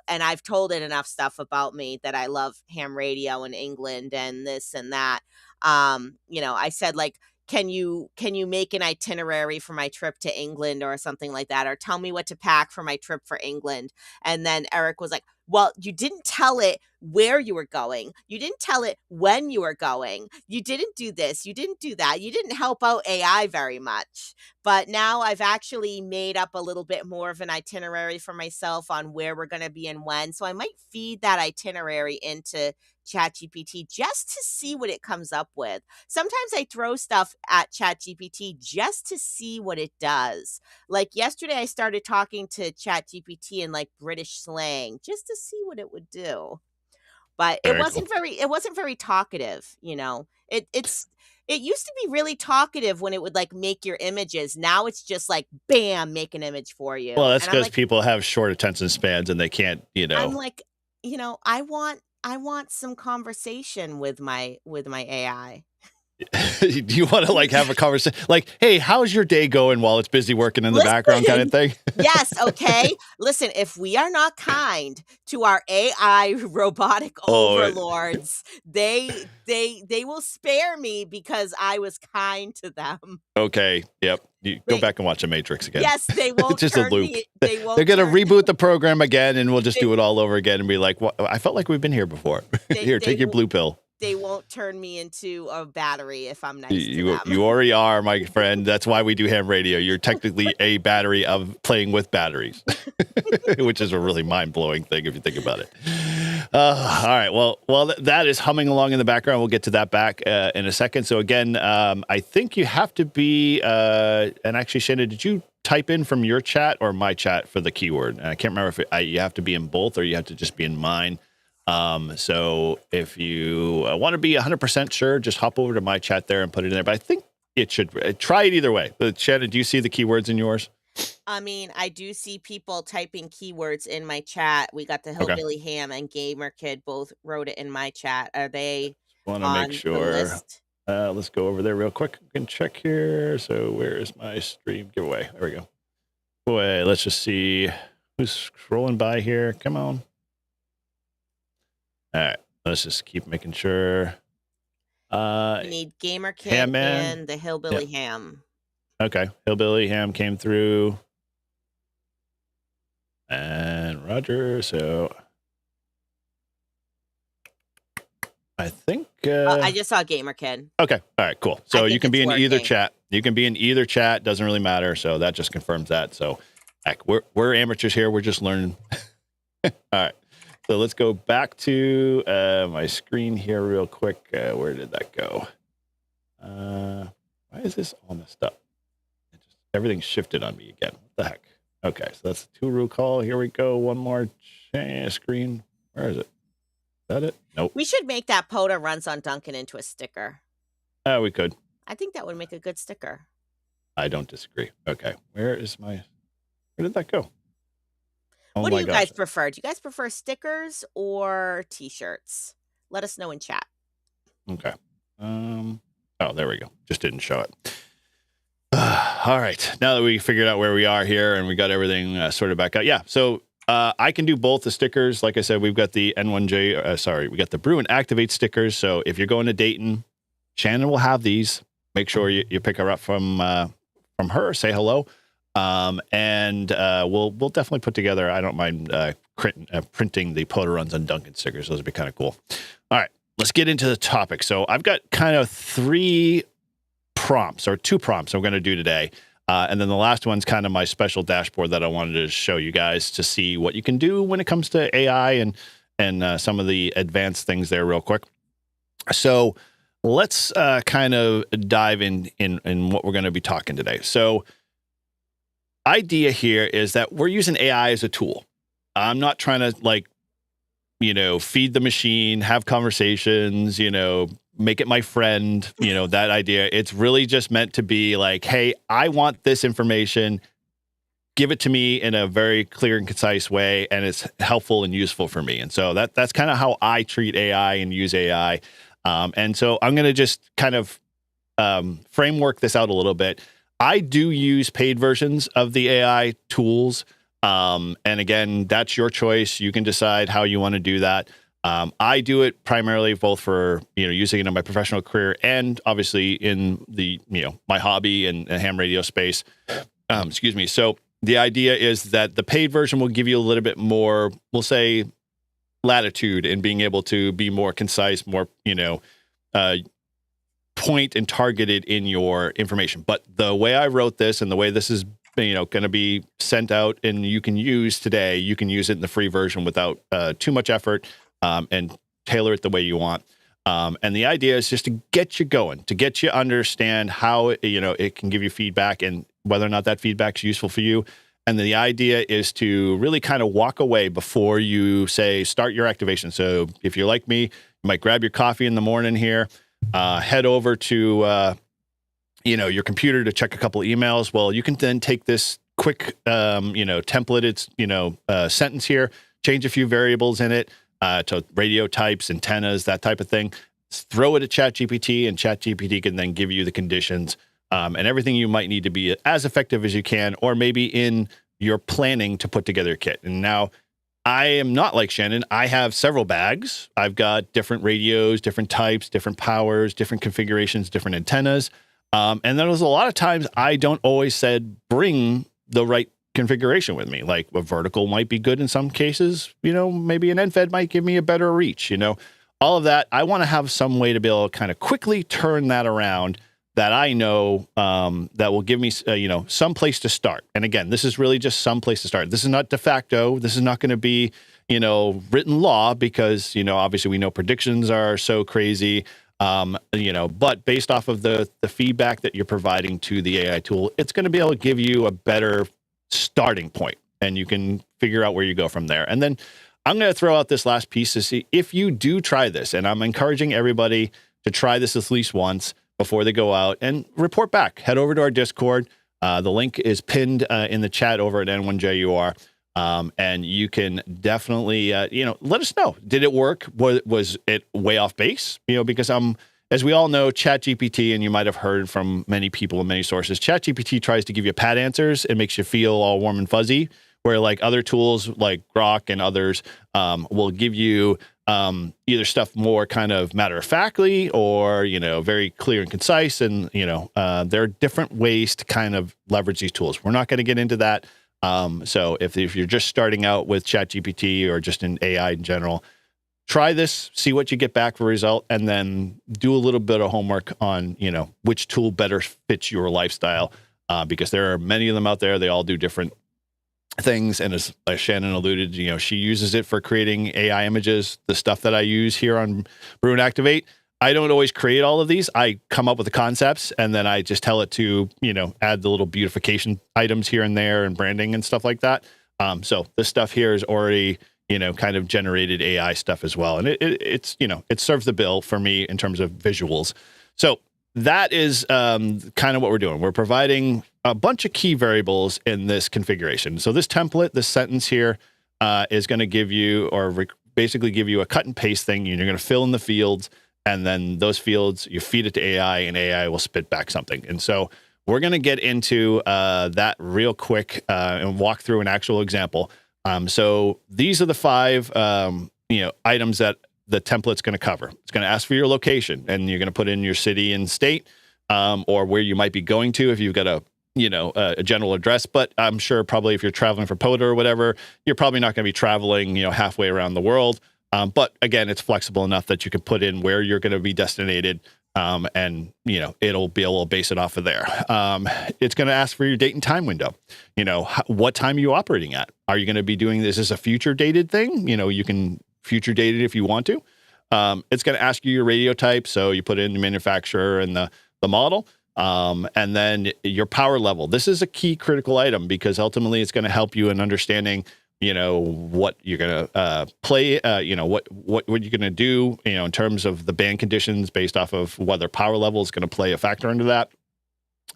and I've told it enough stuff about me that I love ham radio in England and this and that. I said, like, can you make an itinerary for my trip to England or something like that, or tell me what to pack for my trip for England? And then Eric was like, well, you didn't tell it where you were going, you didn't tell it when you were going, you didn't do this, you didn't do that, you didn't help out AI very much. But now I've actually made up a little bit more of an itinerary for myself on where we're going to be and when. So I might feed that itinerary into ChatGPT just to see what it comes up with. Sometimes I throw stuff at ChatGPT just to see what it does. Like yesterday, I started talking to ChatGPT in like British slang just to see what it would do. But it Very cool. wasn't very talkative, it used to be really talkative when it would like make your images. Now it's just like bam, make an image for Well, you. that's And I'm because like people have short attention spans and they can't, I'm like, I want some conversation with my AI. do you want to like have a conversation like, hey, how's your day going while it's busy working in the background kind of Listen. thing? Yes, okay. Listen, if we are not kind to our AI robotic Oh, overlords, they will spare me because I was kind to them. okay. Yep. You go They back and watch The Matrix again. Yes, they It's won't just a turn loop. me they They're won't going to turn reboot the program again and we'll just they do it all over again and be like, what? I felt like we've been here before. they Here, they take your will blue pill. they won't turn me into a battery if I'm nice to You them. you already are, my friend. That's why we do ham radio. You're technically a battery of playing with batteries, which is a really mind-blowing thing if you think about it. All right. Well, that is humming along in the background. We'll get to that back in a second. So again, I think you have to be, and actually, Shannon, did you type in from your chat or my chat for the keyword? And I can't remember if you have to be in both or you have to just be in mine. So if you want to be 100% sure, just hop over to my chat there and put it in there. But I think it should try it either way. But Shannon, do you see the keywords in yours? I mean, I do see people typing keywords in my chat. We got the Okay. Hillbilly Ham and Gamer Kid both wrote it in my chat. Are they Want to make on the sure. list? Let's go over there real quick and check here. So where is my stream giveaway? There we go. Boy, let's just see who's scrolling by here. Come on. All right, let's just keep making sure. You need Gamer Kid Ham Man. and the Hillbilly Ham. Okay, Hillbilly Ham came through. And Roger, so I think I just saw Gamer Kid. okay, all right, cool. So you can be in either working. chat. You can be in either chat. Doesn't really matter. So that just confirms that. So heck, we're amateurs here. We're just learning. All right. So let's go back to my screen here real quick. Where did that go? Why is this all messed up? Everything's shifted on me again. What the heck? Okay, so that's the two-rule call. Here we go. One more screen. Where is it? Is that it? Nope. We should make that POTA runs on Duncan into a sticker. We could. I think that would make a good sticker. I don't disagree. Okay, where did that go? Oh What do my you gosh. guys prefer? Do you guys prefer stickers or t-shirts? Let us know in chat. Okay. Oh, there we go. Just didn't show it. All right. Now that we figured out where we are here and we got everything sorted back out. Yeah. So I can do both the stickers. Like I said, we've got the N1J. We got the Brew and Activate stickers. So if you're going to Dayton, Shannon will have these. Make sure you pick her up from her. Say hello. And we'll definitely put together. I don't mind printing the POTA runs on Duncan stickers. Those would be kind of cool. All right, let's get into the topic. So I've got kind of two prompts I'm going to do today. And then the last one's kind of my special dashboard that I wanted to show you guys to see what you can do when it comes to AI and some of the advanced things there real quick. So let's kind of dive in what we're going to be talking today. So idea here is that we're using AI as a tool. I'm not trying to feed the machine, have conversations, make it my friend, that idea. It's really just meant to be like, hey, I want this information. Give it to me in a very clear and concise way, and it's helpful and useful for me. And so that's kind of how I treat AI and use AI. And so I'm going to just kind of framework this out a little bit. I do use paid versions of the AI tools. And again, that's your choice. You can decide how you want to do that. I do it primarily both for, using it in my professional career and obviously in the, my hobby and ham radio space. Excuse me. So the idea is that the paid version will give you a little bit more, we'll say, latitude in being able to be more concise, more, point and targeted in your information. But the way I wrote this and the way this is, going to be sent out and you can use today, you can use it in the free version without too much effort and tailor it the way you want. And the idea is just to get you going, to get you understand how, it can give you feedback and whether or not that feedback's useful for you. And the idea is to really kind of walk away before you say, start your activation. So if you're like me, you might grab your coffee in the morning here, head over to, your computer to check a couple emails. Well, you can then take this quick, templated, sentence here, change a few variables in it, to radio types, antennas, that type of thing. Throw it at ChatGPT, and ChatGPT can then give you the conditions and everything you might need to be as effective as you can, or maybe in your planning to put together a kit. And now I am not like Shannon. I have several bags. I've got different radios, different types, different powers, different configurations, different antennas. And then there's a lot of times I don't always said bring the right configuration with me. Like a vertical might be good in some cases, maybe an end-fed might give me a better reach, all of that. I want to have some way to be able to kind of quickly turn that around that I know that will give me, some place to start. And again, this is really just some place to start. This is not de facto. This is not going to be, written law because, obviously we know predictions are so crazy. But based off of the feedback that you're providing to the AI tool, it's going to be able to give you a better starting point, and you can figure out where you go from there. And then I'm going to throw out this last piece to see if you do try this, and I'm encouraging everybody to try this at least once before they go out and report back. Head over to our Discord. The link is pinned in the chat over at N1JUR. And you can definitely, let us know. Did it work? Was it way off base? Because as we all know, ChatGPT, and you might have heard from many people and many sources, ChatGPT tries to give you pat answers. It makes you feel all warm and fuzzy, where like other tools like Grok and others will give you either stuff more kind of matter-of-factly or, very clear and concise. And, there are different ways to kind of leverage these tools. We're not going to get into that. So if you're just starting out with ChatGPT or just in AI in general, try this, see what you get back for a result, and then do a little bit of homework on, which tool better fits your lifestyle, because there are many of them out there. They all do different things. And as Shannon alluded, she uses it for creating AI images, the stuff that I use here on Brew Activate. I don't always create all of these. I come up with the concepts and then I just tell it to, add the little beautification items here and there and branding and stuff like that. So this stuff here is already, kind of generated AI stuff as well. And it's, it serves the bill for me in terms of visuals. So that is kind of what we're doing. We're providing a bunch of key variables in this configuration. So this template, this sentence here is going to give you, or basically give you a cut and paste thing. You're going to fill in the fields. And then those fields, you feed it to AI, and AI will spit back something. And so we're going to get into that real quick and walk through an actual example. So these are the 5, items that the template's going to cover. It's going to ask for your location, and you're going to put in your city and state, or where you might be going to if you've got a general address. But I'm sure probably if you're traveling for POTA or whatever, you're probably not going to be traveling, halfway around the world. But again, it's flexible enough that you can put in where you're going to be destinated, and it'll be able to base it off of there. It's going to ask for your date and time window. What time are you operating at? Are you going to be doing this as a future dated thing? You can future dated if you want to. It's going to ask you your radio type. So you put in the manufacturer and the model. And then your power level. This is a key critical item because ultimately it's going to help you in understanding, what you're going to play, what you're going to do, in terms of the band conditions based off of whether power level is going to play a factor into that.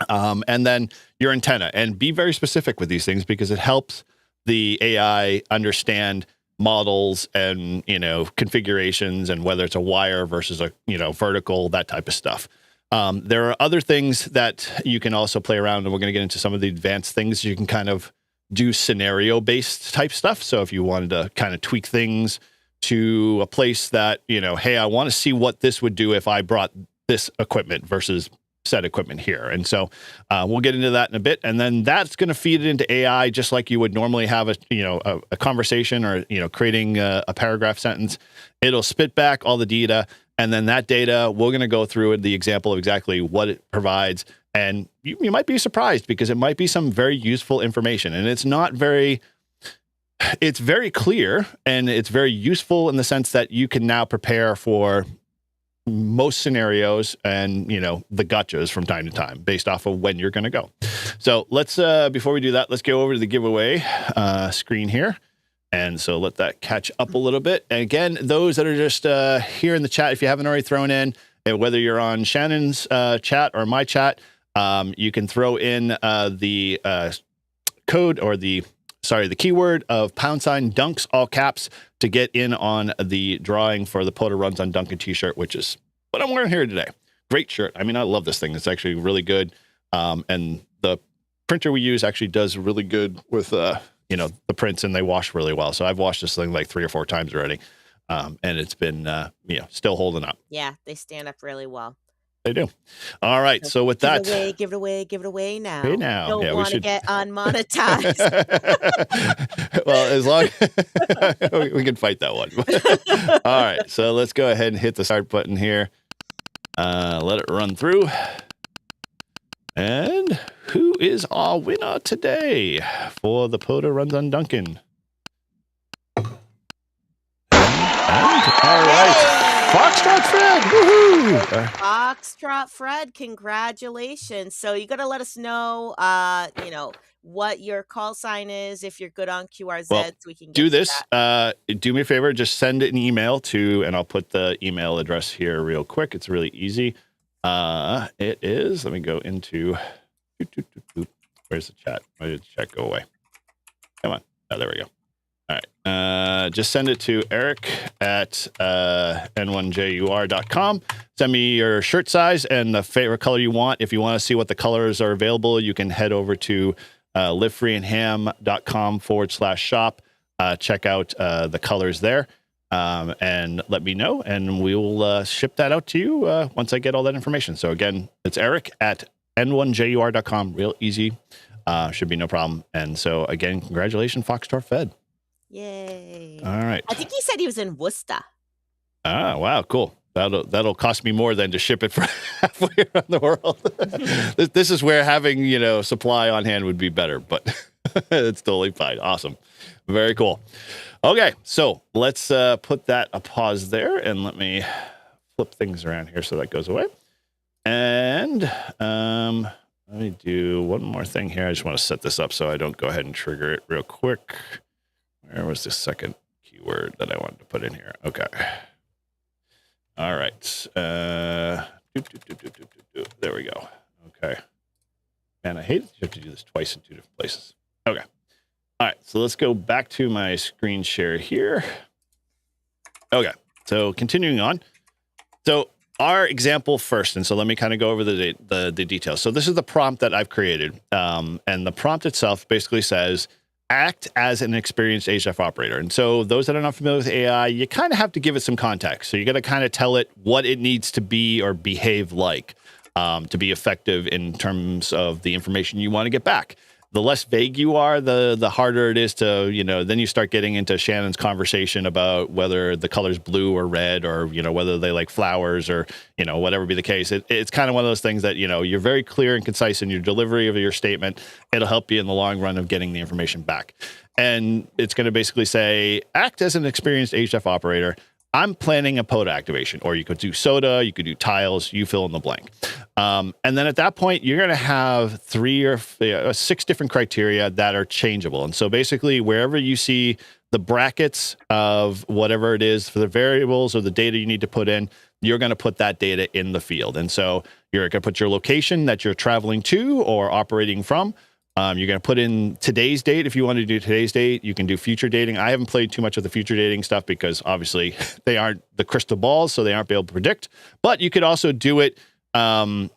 And then your antenna, and be very specific with these things because it helps the AI understand models and, configurations and whether it's a wire versus a, vertical, that type of stuff. There are other things that you can also play around, and we're going to get into some of the advanced things. You can kind of do scenario-based type stuff. So if you wanted to kind of tweak things to a place that, hey, I want to see what this would do if I brought this equipment versus said equipment here. And so we'll get into that in a bit. And then that's going to feed it into AI, just like you would normally have a conversation or, creating a paragraph sentence. It'll spit back all the data. And then that data, we're going to go through the example of exactly what it provides. And you might be surprised because it might be some very useful information. And it's very clear and it's very useful in the sense that you can now prepare for most scenarios and, the gotchas from time to time based off of when you're going to go. So let's, before we do that, let's go over to the giveaway screen here. And so let that catch up a little bit. And again, those that are just here in the chat, if you haven't already thrown in, whether you're on Shannon's chat or my chat, you can throw in the code or the keyword of #dunks, all caps, to get in on the drawing for the POTA Runs on Duncan t-shirt, which is what I'm wearing here today. Great shirt. I mean, I love this thing. It's actually really good. And the printer we use actually does really good with, the prints, and they wash really well. So I've washed this thing like 3 or 4 times already. And it's been, still holding up. Yeah, they stand up really well. They do. All right. So with that, give it away now. Hey, now. Don't want to get unmonetized. Well, as long we can fight that one. All right. So let's go ahead and hit the start button here. Let it run through. And who is our winner today for the POTA Runs on Duncan? And all right. Foxtrot Fred, woohoo! Foxtrot Fred, congratulations. So you got to let us know, what your call sign is if you're good on QRZ. Well, so we can get do this. Do me a favor, just send an email to, and I'll put the email address here real quick. It's really easy. It is, let me go into, where's the chat? Why did the chat go away? Come on. Oh, there we go. All right. Just send it to Eric at n1jur.com. Send me your shirt size and the favorite color you want. If you want to see what the colors are available, you can head over to livefreeandham.com/shop. Check out the colors there and let me know, and we will ship that out to you once I get all that information. So again, it's Eric at n1jur.com. Real easy. Should be no problem. And so again, congratulations, Foxtrot Fed. Yay. All right. I think he said he was in Worcester. Ah, wow, cool. That'll cost me more than to ship it for halfway around the world. This is where having, supply on hand would be better, but it's totally fine. Awesome. Very cool. Okay, so let's put that a pause there, and let me flip things around here so that goes away. And let me do one more thing here. I just want to set this up so I don't go ahead and trigger it real quick. Where was the second keyword that I wanted to put in here? Okay. All right. There we go. Okay. Man, I hate that you have to do this twice in 2 different places. Okay. All right. So let's go back to my screen share here. Okay. So continuing on. So our example first. And so let me kind of go over the details. So this is the prompt that I've created. And the prompt itself basically says, act as an experienced HF operator. And so those that are not familiar with AI, you kind of have to give it some context. So you got to kind of tell it what it needs to be or behave like to be effective in terms of the information you want to get back. the less vague you are, the harder it is to, then you start getting into Shannon's conversation about whether the color's blue or red, or, whether they like flowers, or, whatever be the case. It's kind of one of those things that, you're very clear and concise in your delivery of your statement. It'll help you in the long run of getting the information back. And it's going to basically say, act as an experienced HF operator. I'm planning a POTA activation, or you could do soda, you could do tiles, you fill in the blank. And then at that point, you're going to have 3 or 6 different criteria that are changeable. And so basically, wherever you see the brackets of whatever it is for the variables or the data you need to put in, you're going to put that data in the field. And so you're going to put your location that you're traveling to or operating from. You're going to put in today's date. If you want to do today's date, you can do future dating. I haven't played too much of the future dating stuff because obviously they aren't the crystal balls, so they aren't able to predict. But you could also do it and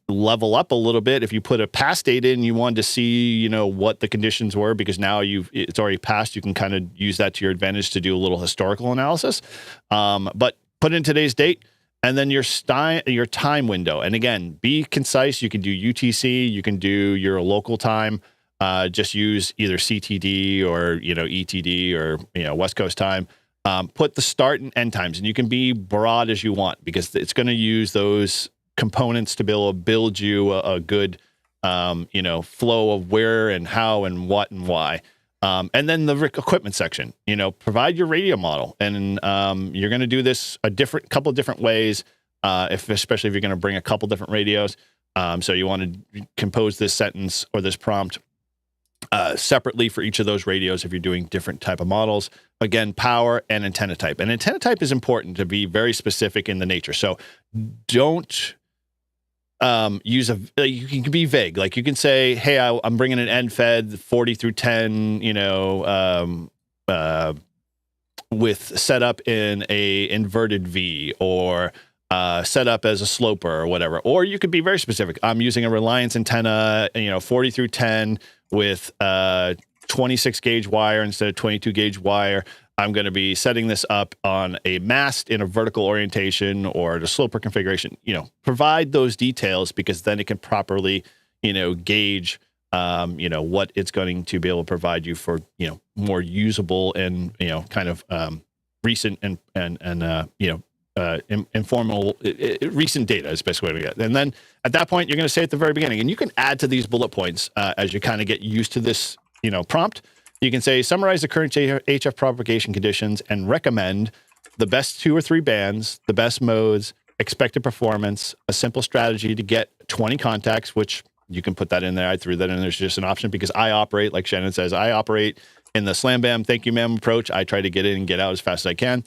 level up a little bit. If you put a past date in, you wanted to see, what the conditions were, because now it's already passed. You can kind of use that to your advantage to do a little historical analysis. But put in today's date. And then your time window. And again, be concise. You can do UTC. You can do your local time. Just use either CTD or, ETD or, West Coast time. Put the start and end times. And you can be broad as you want, because it's going to use those components to be able to build you a good, flow of where and how and what and why. And then the equipment section, provide your radio model, and you're going to do this a couple of different ways, especially if you're going to bring a couple different radios. So you want to compose this sentence or this prompt separately for each of those radios if you're doing different type of models. Again, power and antenna type. And antenna type is important to be very specific in the nature. So don't you can be vague. Like you can say, hey, I'm bringing an end fed 40 through 10, with setup in a inverted V, or set up as a sloper or whatever. Or you could be very specific. I'm using a Reliance antenna, 40 through 10 with 26 gauge wire instead of 22 gauge wire. I'm going to be setting this up on a mast in a vertical orientation or the sloper configuration. Provide those details, because then it can properly, gauge, what it's going to be able to provide you for, more usable and, kind of recent and informal, recent data is basically what we get. And then at that point, you're going to say at the very beginning, and you can add to these bullet points as you kind of get used to this, prompt. You can say, summarize the current HF propagation conditions and recommend the best 2 or 3 bands, the best modes, expected performance, a simple strategy to get 20 contacts, which you can put that in there. I threw that in. There's just an option because I operate, like Shannon says, I operate in the slam bam, thank you ma'am approach. I try to get in and get out as fast as I can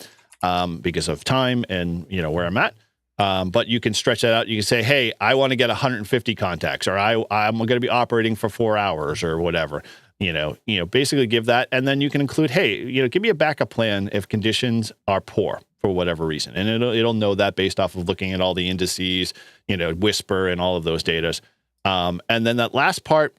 because of time and, where I'm at. But you can stretch that out. You can say, hey, I want to get 150 contacts, or I'm going to be operating for 4 hours or whatever. Basically give that. And then you can include, hey, give me a backup plan if conditions are poor for whatever reason. And it'll know that based off of looking at all the indices, whisper and all of those data. And then that last part,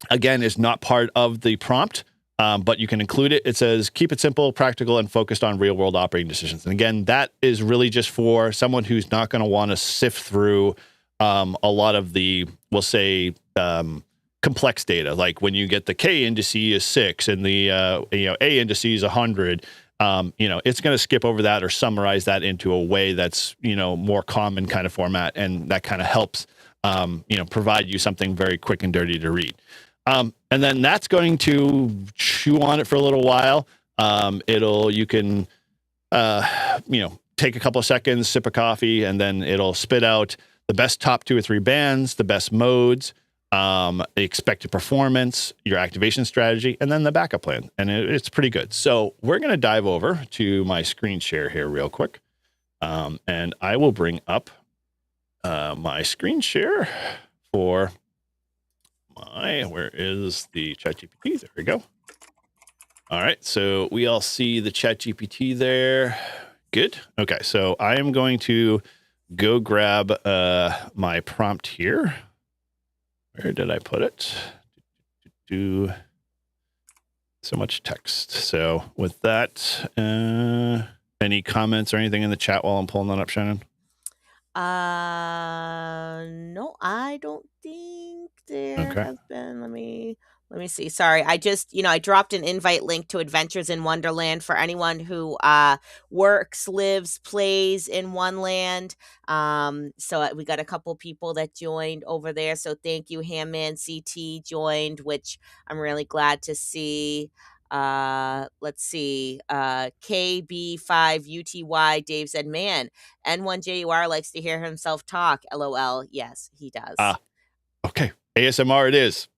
again, is not part of the prompt, but you can include it. It says, keep it simple, practical, and focused on real world operating decisions. And again, that is really just for someone who's not going to want to sift through a lot of the, we'll say, complex data. Like when you get the K indice is 6 and the A indice is 100, it's going to skip over that or summarize that into a way that's more common kind of format, and that kind of helps provide you something very quick and dirty to read. And then that's going to chew on it for a little while. You can take a couple of seconds, sip a coffee, and then it'll spit out the best top 2 or 3 bands, the best modes, expected performance, your activation strategy, and then the backup plan. And it's pretty good. So we're going to dive over to my screen share here real quick. And I will bring up my screen share for where is the ChatGPT? There we go. All right. So we all see the ChatGPT there. Good. Okay. So I am going to go grab my prompt here. Where did I put it? So much text. So with that, any comments or anything in the chat while I'm pulling that up, Shannon? No, I don't think there Okay. have been, let me see. Sorry. I just, I dropped an invite link to Adventures in Wonderland for anyone who works, lives, plays in one land. So we got a couple people that joined over there. So thank you. Hamman CT joined, which I'm really glad to see. Let's see. KB5UTY Dave said, man, N1JUR likes to hear himself talk. LOL. Yes, he does. Ah, okay. ASMR it is.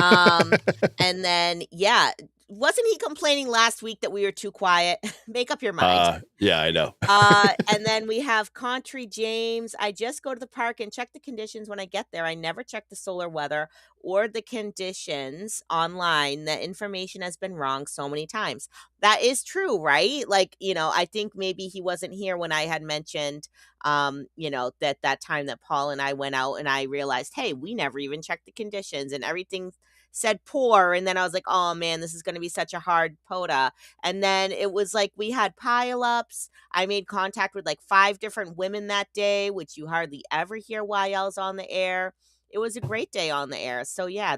Um, and then, yeah, wasn't he complaining last week that we were too quiet? Make up your mind. Yeah, I know. And then we have Country James. I just go to the park and check the conditions when I get there. I never check the solar weather or the conditions online. The information has been wrong so many times. That is true, right? Like, I think maybe he wasn't here when I had mentioned, that time that Paul and I went out and I realized, hey, we never even checked the conditions and everything said poor. And then I was like, oh man, this is going to be such a hard POTA. And then it was like we had pileups. I made contact with like 5 different women that day, which you hardly ever hear YLs on the air. It was a great day on the air. So yeah,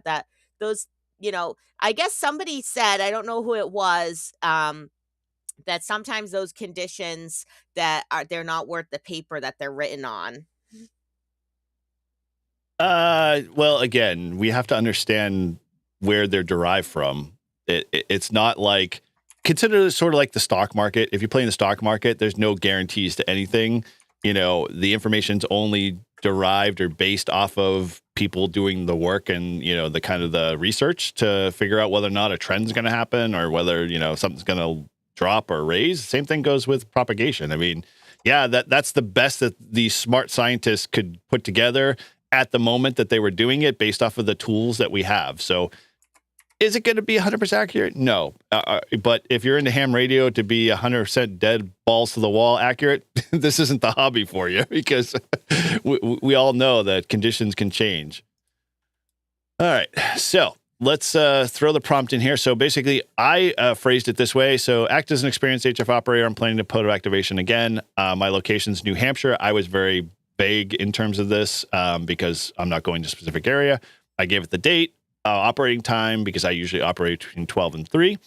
those, I guess somebody said, I don't know who it was, that sometimes those conditions they're not worth the paper that they're written on. Well, again, we have to understand where they're derived from. It's not like, consider it sort of like the stock market. If you play in the stock market, there's no guarantees to anything. The information's only derived or based off of people doing the work and, the kind of the research to figure out whether or not a trend's going to happen or whether, something's going to drop or raise. Same thing goes with propagation. I mean, yeah, that's the best that these smart scientists could put together at the moment that they were doing it based off of the tools that we have. So is it going to be 100% accurate? No. But if you're into ham radio to be 100% dead balls to the wall accurate, this isn't the hobby for you because we all know that conditions can change. All right. So let's throw the prompt in here. So basically, I phrased it this way. So act as an experienced HF operator. I'm planning to POTA activation again. My location's New Hampshire. I was very vague in terms of this because I'm not going to a specific area. I gave it the date, operating time, because I usually operate between 12 and 3.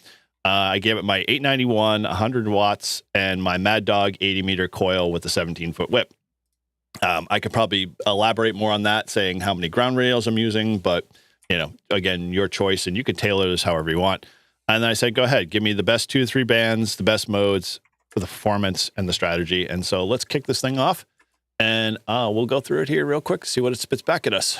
I gave it my 891, 100 watts, and my Mad Dog 80-meter coil with a 17-foot whip. I could probably elaborate more on that, saying how many ground rails I'm using, but, again, your choice, and you can tailor this however you want. And then I said, go ahead, give me the best 2 to 3 bands, the best modes for the performance and the strategy. And so let's kick this thing off. And we'll go through it here real quick, see what it spits back at us.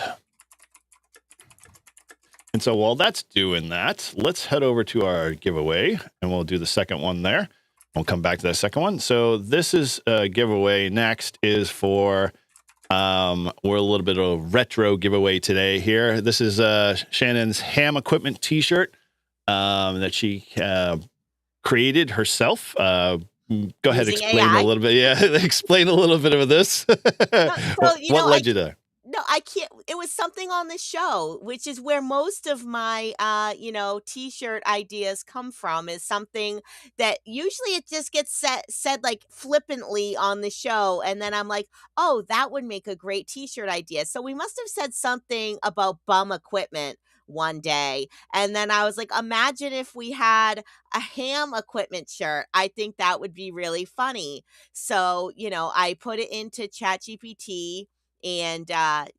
And so while that's doing that, let's head over to our giveaway, and we'll do the second one there. We'll come back to that second one. So this is a giveaway. Next is for, we're a little bit of a retro giveaway today here. This is Shannon's ham equipment t-shirt that she created herself. Go ahead, explain AI? a little bit. Yeah, explain a little bit of this. What led you there? No, I can't. It was something on the show, which is where most of my, t-shirt ideas come from, is something that usually it just gets said like flippantly on the show. And then I'm like, oh, that would make a great t-shirt idea. So we must have said something about bum equipment one day. And then I was like, imagine if we had a ham equipment shirt. I think that would be really funny. So, I put it into ChatGPT and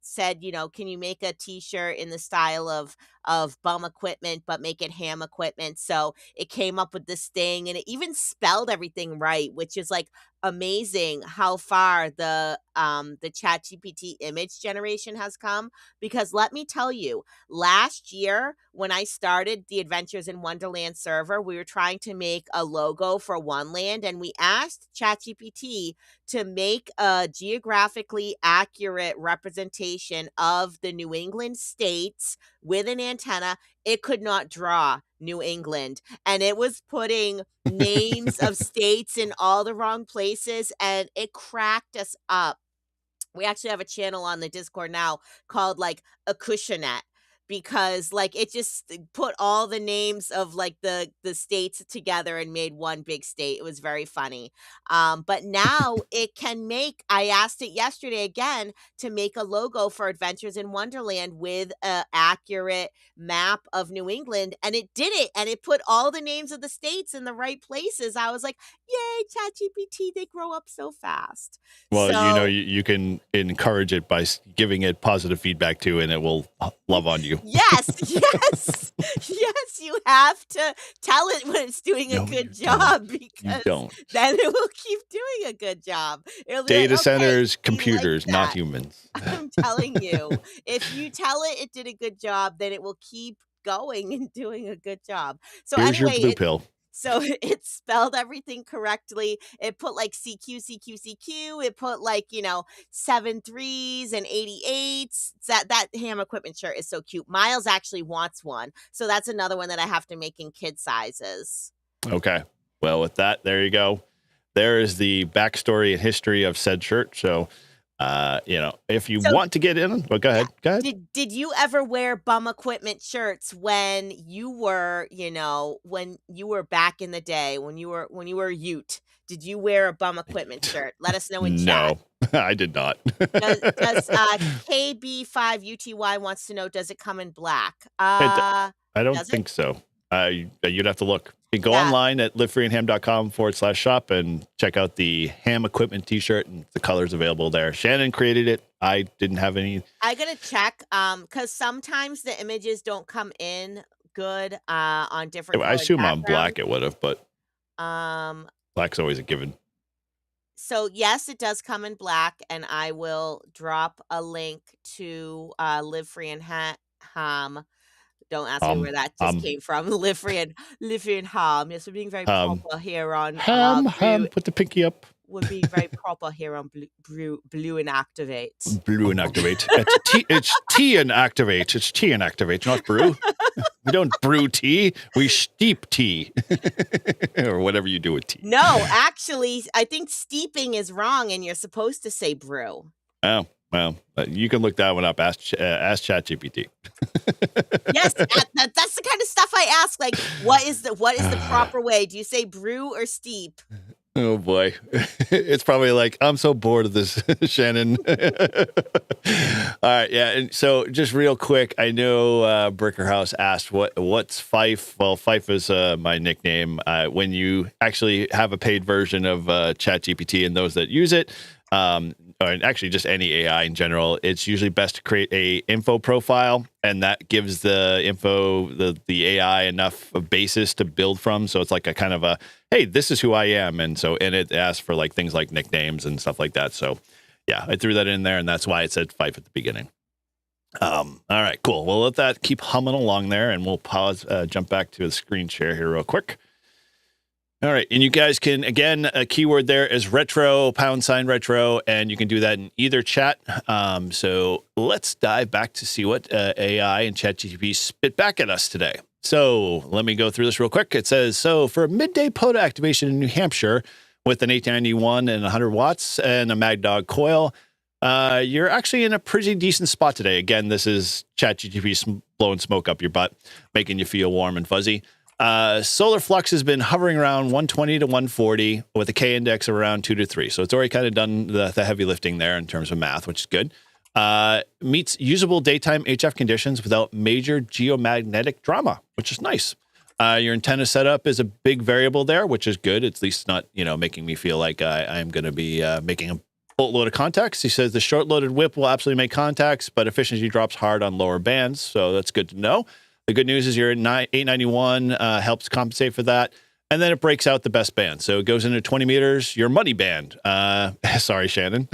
said, can you make a t-shirt in the style of bum equipment, but make it ham equipment? So it came up with this thing, and it even spelled everything right, which is like amazing how far the ChatGPT image generation has come. Because let me tell you, last year when I started the Adventures in Wonderland server, we were trying to make a logo for One Land, and we asked ChatGPT to make a geographically accurate representation of the New England states with an antenna. It could not draw New England, and it was putting names of states in all the wrong places, and it cracked us up. We actually have a channel on the Discord now called like a cushionette, because like it just put all the names of like the states together and made one big state. It was very funny. But now it can make, I asked it yesterday again to make a logo for Adventures in Wonderland with a accurate map of New England, and it did it, and it put all the names of the states in the right places. I was like, yay, ChatGPT, they grow up so fast. Well, you know, So you can encourage it by giving it positive feedback too, and it will love on you. yes, yes, yes, you have to tell it when it's doing a No, good you don't. job, You because don't. then it will keep doing a good job. It'll be like, Data okay, centers, we like computers, not that. humans. I'm telling you, if you tell it it did a good job, then it will keep going and doing a good job. So Here's your anyway, blue pill. so it spelled everything correctly. It put like CQ, CQ, CQ. It put like, 7 3s and 88s. That ham equipment shirt is so cute. Miles actually wants one. So that's another one that I have to make in kid sizes. Okay. Well, with that, there you go. There is the backstory and history of said shirt. So, if you So want to get in, well, go yeah. ahead. Go ahead. Did you ever wear bum equipment shirts when you were, when you were back in the day, when you were a Ute? Did you wear a bum equipment shirt? Let us know in chat. No, I did not. Does KB5UTY wants to know, does it come in black? I don't Does it? think so. You'd have to look. You can go Yeah. online at livefreeandham.com/shop and check out the ham equipment t-shirt and the colors available there. Shannon created it. I didn't have any. I gotta check, because sometimes the images don't come in good on different I colored assume on backgrounds. black it would have, but Um, black's always a given. So yes, it does come in black, and I will drop a link to Live Free and Ham. Don't ask me where that just Um, came from. Live Free and Ham. Yes, we're being very um, proper here on Brew. ham, put the pinky up. We're being very proper here on Brew and Activate. Brew and activate. It's tea and activate. It's tea and activate, not brew. We don't brew tea. We steep tea, or whatever you do with tea. No, actually, I think steeping is wrong, and you're supposed to say brew. Oh, well, you can look that one up. Ask ChatGPT. Yes, that's the kind of stuff I ask. Like, what is the proper way? Do you say brew or steep? Oh boy, it's probably like, I'm so bored of this, Shannon. All right, yeah, and so just real quick, I know Bricker House asked what's Fife. Well, Fife is my nickname. When you actually have a paid version of ChatGPT, and those that use it, or actually just any AI in general, it's usually best to create a info profile, and that gives the the AI enough of basis to build from. So it's like a kind of a, hey, this is who I am, and it asks for like things like nicknames and stuff like that. So yeah, I threw that in there, and that's why it said Fife at the beginning. All right, cool. We'll let that keep humming along there, and we'll pause, jump back to the screen share here real quick. All right. And you guys can, again, a keyword there is retro, #retro, and you can do that in either chat. So let's dive back to see what AI and ChatGPT spit back at us today. So let me go through this real quick. It says, so for a midday POTA activation in New Hampshire with an 891 and 100 watts and a Mad Dog coil, you're actually in a pretty decent spot today. Again, this is ChatGPT blowing smoke up your butt, making you feel warm and fuzzy. Solar flux has been hovering around 120 to 140 with a K index around 2 to 3. So it's already kind of done the heavy lifting there in terms of math, which is good. Meets usable daytime HF conditions without major geomagnetic drama, which is nice. Your antenna setup is a big variable there, which is good. At least not, making me feel like I'm going to be making a boatload of contacts. He says the short-loaded whip will absolutely make contacts, but efficiency drops hard on lower bands. So that's good to know. The good news is your 891 helps compensate for that. And then it breaks out the best band. So it goes into 20 meters, your money band. Sorry, Shannon.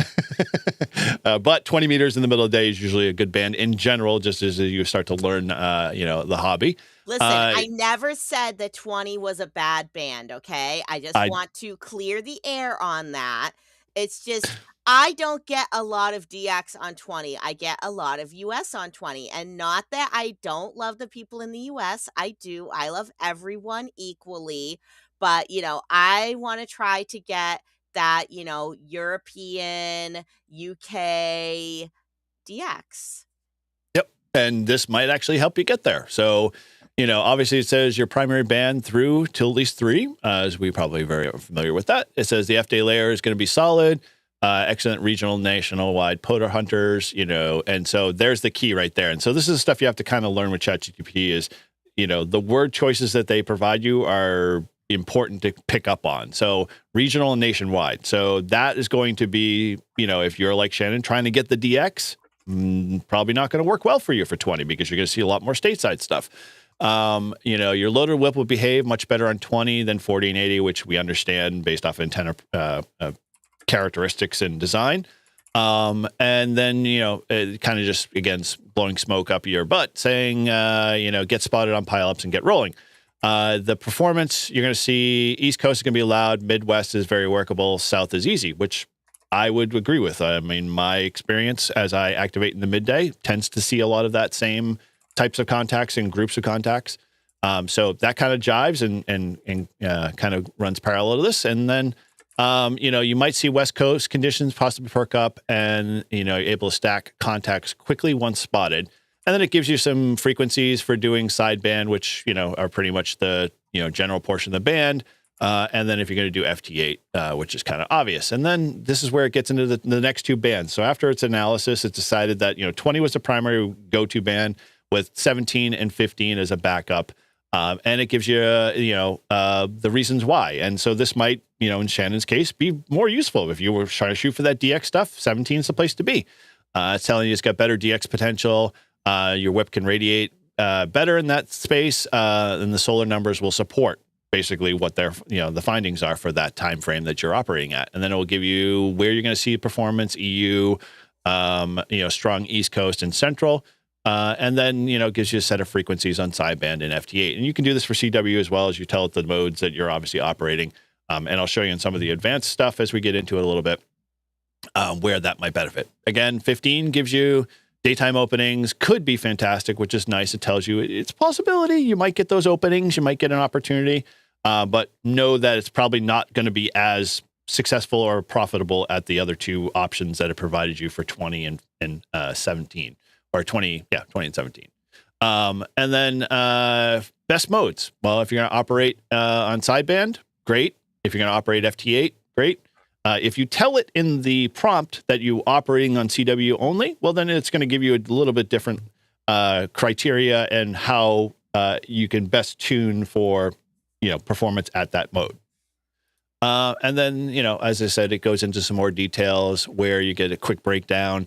But 20 meters in the middle of the day is usually a good band in general, just as you start to learn, the hobby. Listen, I never said that 20 was a bad band, okay? I just want to clear the air on that. It's just, I don't get a lot of DX on 20. I get a lot of US on 20. And not that I don't love the people in the US. I do. I love everyone equally. But, I want to try to get that, European, UK DX. Yep. And this might actually help you get there. So, obviously it says your primary band through till at least 3, as we probably very familiar with that. It says the FD layer is going to be solid, excellent regional, national-wide POTA hunters, and so there's the key right there. And so this is stuff you have to kind of learn with ChatGPT is, the word choices that they provide you are important to pick up on. So regional and nationwide. So that is going to be, if you're like Shannon trying to get the DX, probably not going to work well for you for 20 because you're going to see a lot more stateside stuff. Your loaded whip will behave much better on 20 than 40 and 80, which we understand based off antenna characteristics and design. And then, it kind of just, again, blowing smoke up your butt saying, get spotted on pileups and get rolling. The performance, you're going to see East Coast is going to be loud. Midwest is very workable. South is easy, which I would agree with. I mean, my experience as I activate in the midday tends to see a lot of that same types of contacts and groups of contacts. So that kind of jives and kind of runs parallel to this. And then, you might see West Coast conditions possibly perk up and, you're able to stack contacts quickly once spotted. And then it gives you some frequencies for doing sideband, which, are pretty much the, general portion of the band. And then if you're going to do FT8, which is kind of obvious. And then this is where it gets into the next 2 bands. So after its analysis, it's decided that, 20 was the primary go-to band with 17 and 15 as a backup. And it gives you, the reasons why. And so this might, in Shannon's case, be more useful. If you were trying to shoot for that DX stuff, 17 is the place to be. It's telling you it's got better DX potential. Your whip can radiate better in that space, and the solar numbers will support basically what their, the findings are for that time frame that you're operating at. And then it will give you where you're going to see performance, EU, strong East Coast and Central. And then, it gives you a set of frequencies on sideband and FT8. And you can do this for CW as well as you tell it the modes that you're obviously operating. And I'll show you in some of the advanced stuff as we get into it a little bit, where that might benefit. Again, 15 gives you daytime openings, could be fantastic, which is nice. It tells you it's a possibility. You might get those openings. You might get an opportunity, but know that it's probably not going to be as successful or profitable at the other 2 options that it provided you for 20 and 17. Or 20 and 17. And then best modes. Well, if you're going to operate on sideband, great. If you're going to operate FT8, great. If you tell it in the prompt that you operating on CW only, well, then it's going to give you a little bit different criteria and how you can best tune for, performance at that mode. And then, as I said, it goes into some more details where you get a quick breakdown.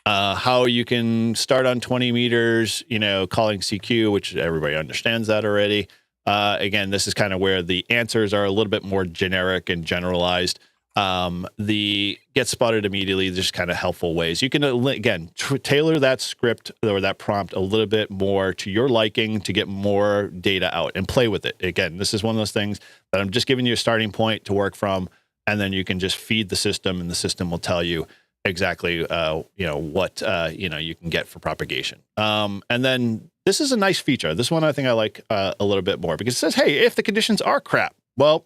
How you can start on 20 meters, calling CQ, which everybody understands that already. Again, this is kind of where the answers are a little bit more generic and generalized. The get spotted immediately, there's kind of helpful ways. You can, again, tailor that script or that prompt a little bit more to your liking to get more data out and play with it. Again, this is one of those things that I'm just giving you a starting point to work from, and then you can just feed the system, and the system will tell you exactly, what, you can get for propagation. And then this is a nice feature. This one I think I like a little bit more because it says, hey, if the conditions are crap, well,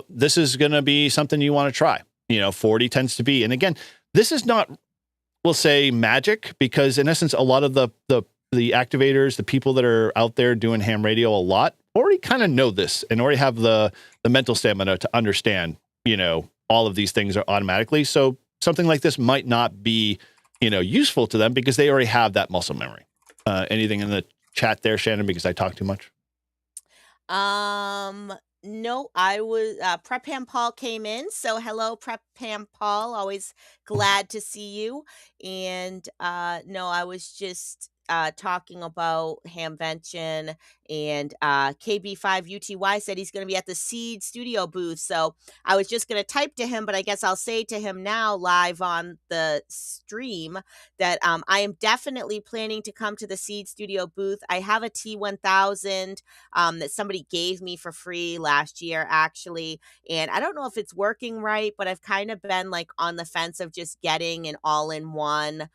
this is going to be something you want to try. 40 tends to be. And again, this is not, we'll say, magic, because in essence, a lot of the activators, the people that are out there doing ham radio a lot, already kind of know this and already have the mental stamina to understand, all of these things are automatically. So something like this might not be, useful to them because they already have that muscle memory. Anything in the chat there, Shannon, because I talk too much? No, I was Prep Ham Paul came in. So hello, Prep Ham Paul. Always glad to see you. And no, I was just talking about Hamvention, and KB5UTY said he's going to be at the Seed Studio booth. So I was just going to type to him, but I guess I'll say to him now live on the stream that I am definitely planning to come to the Seed Studio booth. I have a T1000 that somebody gave me for free last year, actually. And I don't know if it's working right, but I've kind of been like on the fence of just getting an all-in-one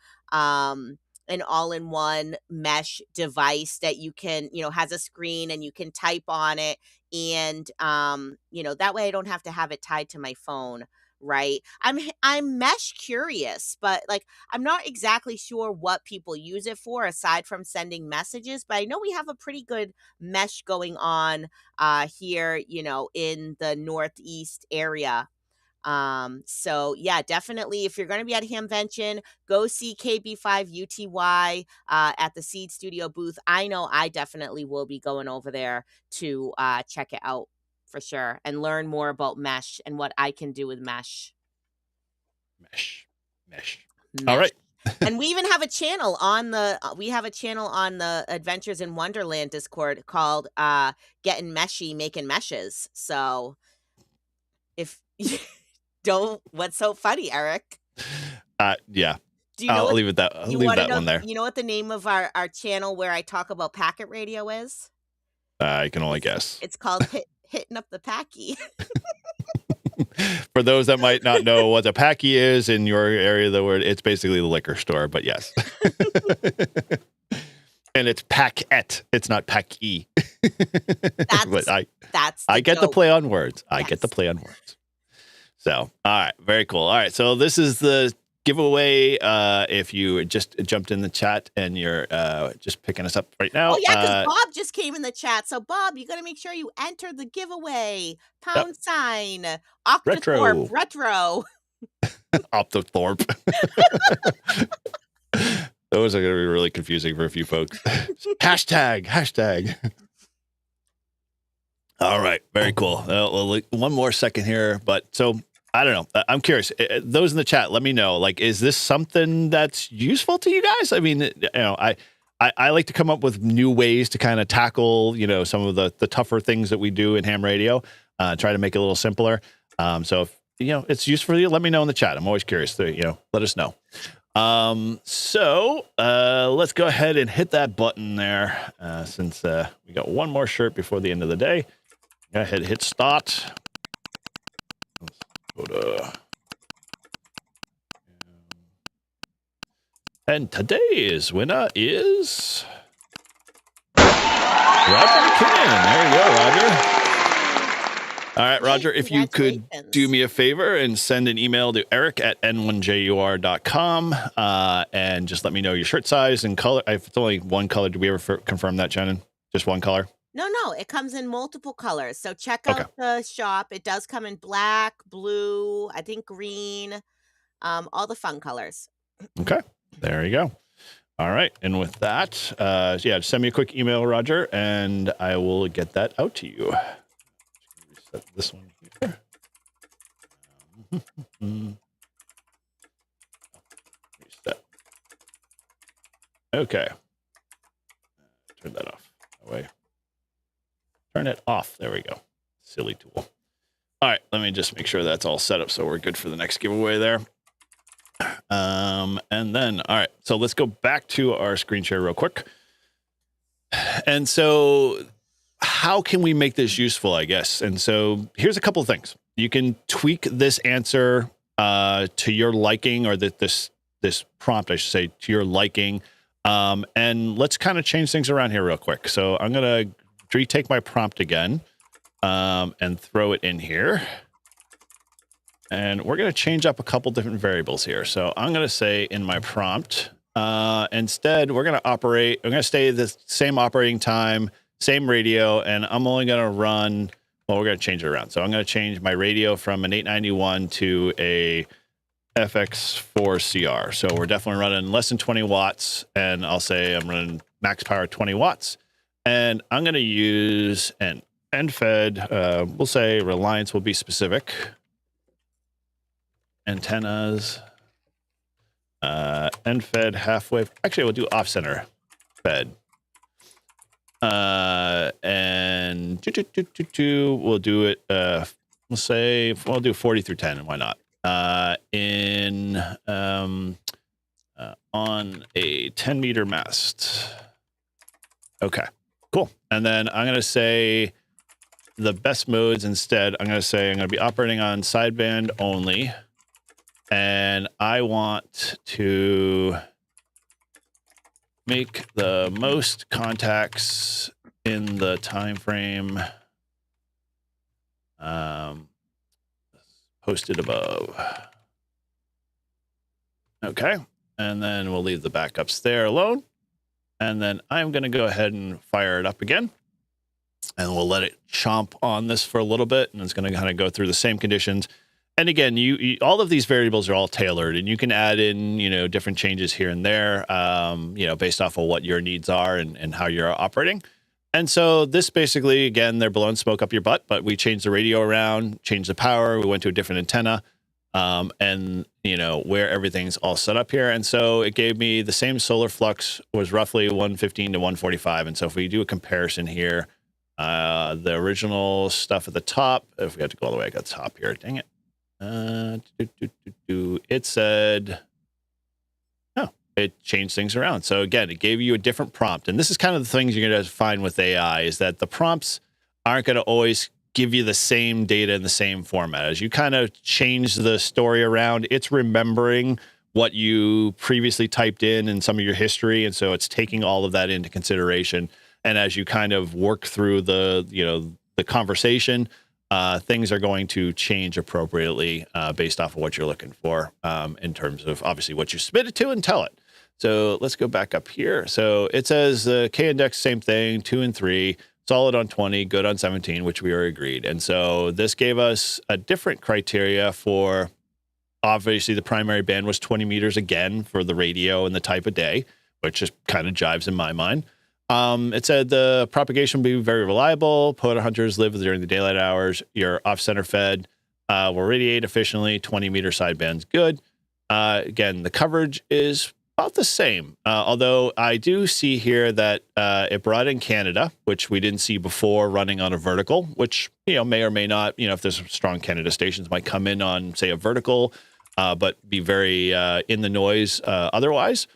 mesh device that you can, has a screen and you can type on it. And, that way I don't have to have it tied to my phone. right? I'm mesh curious, but like I'm not exactly sure what people use it for aside from sending messages, but I know we have a pretty good mesh going on here, you know, in the Northeast area. So yeah, definitely if you're going to be at Hamvention, go see KB5UTY at the Seed Studio booth. I know I definitely will be going over there to check it out for sure and learn more about mesh and what I can do with mesh. Mesh. Mesh. All right. And we even have a channel on the Adventures in Wonderland Discord called Getting Meshy, Making Meshes. So if don't what's so funny, Eric? Yeah. Do you know I'll leave it that. I'll leave that one there. You know what the name of our channel where I talk about packet radio is? I can only guess. It's called Hitting Up the Packy. For those that might not know what a packy is in your area of the word, it's basically the liquor store, but yes. And it's packet. It's not packy. But I get the play on words. I get the play on words. So, all right. Very cool. All right. So this is the giveaway. If you just jumped in the chat and you're just picking us up right now. Oh, yeah, because Bob just came in the chat. So, Bob, you got to make sure you enter the giveaway. Sign. Octothorpe. Retro. Octothorpe. Those are going to be really confusing for a few folks. Hashtag. All right. Very cool. Well, one more second here. But so I don't know. I'm curious. Those in the chat, let me know. Like, is this something that's useful to you guys? I mean, you know, I like to come up with new ways to kind of tackle, you know, some of the tougher things that we do in ham radio, try to make it a little simpler. So if, you know, it's useful for you, let me know in the chat. I'm always curious to, you know, let us know. So let's go ahead and hit that button there. Since we got one more shirt before the end of the day. Go ahead, hit start. POTA. And today's winner is Roger McKinnon. There you go, Roger. All right, Roger, if you could do me a favor and send an email to eric@n1jur.com and just let me know your shirt size and color. If it's only one color, did we ever confirm that, Shannon? Just one color? No, it comes in multiple colors. So check out the shop. It does come in black, blue, I think green, all the fun colors. Okay, there you go. All right, and with that, yeah, just send me a quick email, Roger, and I will get that out to you. Reset this one here. Reset. Okay. Turn that off. Away. Turn it off. There we go. Silly tool. All right, let me just make sure that's all set up so we're good for the next giveaway there. And then, all right, so let's go back to our screen share real quick. And so how can we make this useful, I guess? And so here's a couple of things. You can tweak this answer to your liking, or this prompt, I should say, to your liking. And let's kind of change things around here real quick. So I'm going to retake my prompt again and throw it in here. And we're going to change up a couple different variables here. So I'm going to say in my prompt, instead, I'm going to stay the same operating time, same radio, and I'm only going to run, well, we're going to change it around. So I'm going to change my radio from an 891 to a FX4CR. So we're definitely running less than 20 watts. And I'll say I'm running max power 20 watts. And I'm going to use an end fed. We'll say Reliance will be specific. Antennas, end fed, half wave. Actually, we'll do off center fed. And we'll do it. We'll say we'll do 40 through 10. Why not? On a 10 meter mast. Okay, cool. And then I'm gonna say the best modes instead. I'm gonna be operating on sideband only. And I want to make the most contacts in the time frame. POTA posted above. Okay. And then we'll leave the backups there alone. And then I'm going to go ahead and fire it up again. And we'll let it chomp on this for a little bit. And it's going to kind of go through the same conditions. And again, you all of these variables are all tailored, and you can add in, different changes here and there, based off of what your needs are and how you're operating. And so this basically, again, they're blowing smoke up your butt, but we changed the radio around, changed the power. We went to a different antenna, and where everything's all set up here. And so it gave me the same solar flux was roughly 115 to 145. And so if we do a comparison here, the original stuff at the top, if we have to go all the way at the top here, dang it. It said, it changed things around. So again, it gave you a different prompt. And this is kind of the things you're going to find with AI is that the prompts aren't going to always give you the same data in the same format. As you kind of change the story around, it's remembering what you previously typed in some of your history. And so it's taking all of that into consideration. And as you kind of work through the conversation, things are going to change appropriately based off of what you're looking for in terms of obviously what you submit it to and tell it. So let's go back up here. So it says the K-index, same thing, 2 and 3, solid on 20, good on 17, which we already agreed. And so this gave us a different criteria for, obviously the primary band was 20 meters again for the radio and the type of day, which just kind of jives in my mind. It said the propagation will be very reliable. POTA hunters live during the daylight hours. Your off-center fed will radiate efficiently. 20-meter sidebands, good. Again, the coverage is about the same. Although I do see here that it brought in Canada, which we didn't see before running on a vertical, which, may or may not, if there's strong Canada stations might come in on, say, a vertical, but be very in the noise otherwise.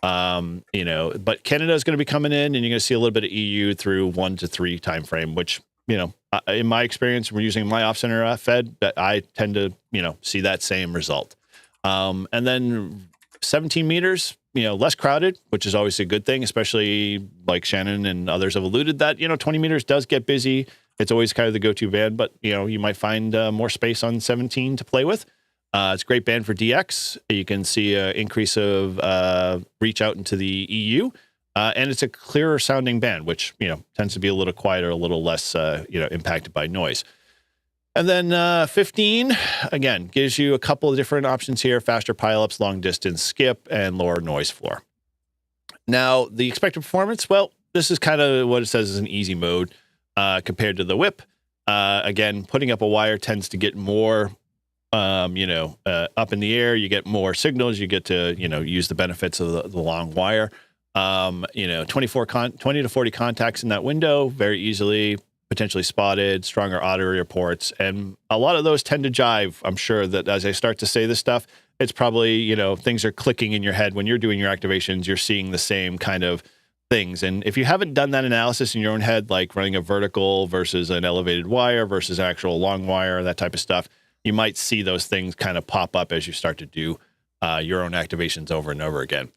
But Canada is going to be coming in, and you're going to see a little bit of EU through 1 to 3 time frame, which, in my experience, we're using my off center fed, but I tend to, see that same result. And then 17 meters, less crowded, which is always a good thing, especially like Shannon and others have alluded that, 20 meters does get busy. It's always kind of the go-to band, but, you might find more space on 17 to play with. It's a great band for DX. You can see an increase of reach out into the EU. And it's a clearer sounding band, which, tends to be a little quieter, a little less, impacted by noise. And then 15, again, gives you a couple of different options here, faster pileups, long distance skip, and lower noise floor. Now, the expected performance, well, this is kind of what it says is an easy mode compared to the whip. Again, putting up a wire tends to get more up in the air, you get more signals, you get to, use the benefits of the long wire. 20 to 40 contacts in that window, very easily potentially spotted, stronger audio reports. And a lot of those tend to jive. I'm sure that as I start to say this stuff, it's probably, things are clicking in your head when you're doing your activations, you're seeing the same kind of things. And if you haven't done that analysis in your own head, like running a vertical versus an elevated wire versus actual long wire, that type of stuff, you might see those things kind of pop up as you start to do your own activations over and over again.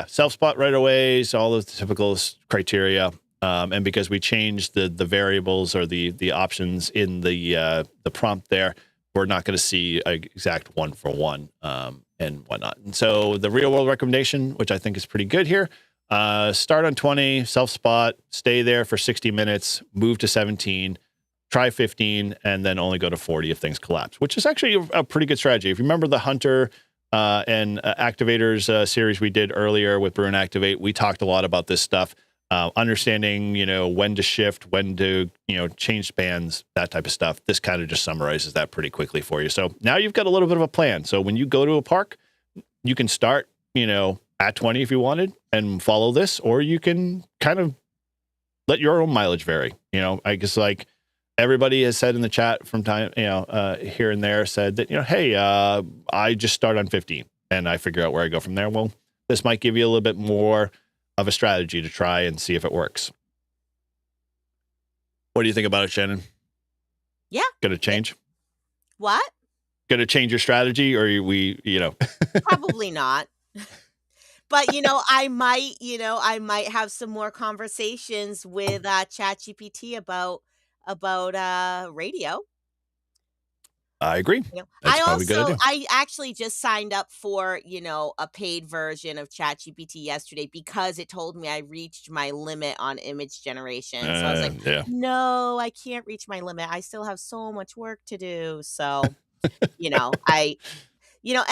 Self-spot right away, so all the typical criteria. And because we changed the variables or the options in the prompt there, we're not going to see an exact 1-for-1 and whatnot. And so the real world recommendation, which I think is pretty good here, start on 20, self-spot, stay there for 60 minutes, move to 17, try 15, and then only go to 40 if things collapse, which is actually a pretty good strategy. If you remember the Hunter and Activators series we did earlier with Brew Activate, we talked a lot about this stuff, understanding, when to shift, when to, change bands, that type of stuff. This kind of just summarizes that pretty quickly for you. So now you've got a little bit of a plan. So when you go to a park, you can start, at 20 if you wanted and follow this, or you can kind of let your own mileage vary. I guess like everybody has said in the chat from time, here and there said that, hey, I just start on 15 and I figure out where I go from there. Well, this might give you a little bit more of a strategy to try and see if it works. What do you think about it, Shannon? Yeah. Going to change? What? Going to change your strategy, or Probably not. But, I might have some more conversations with ChatGPT about radio. I agree. You know, That's probably a good idea. I actually just signed up for, a paid version of ChatGPT yesterday because it told me I reached my limit on image generation. So I was like, Yeah. no, I can't reach my limit. I still have so much work to do. So,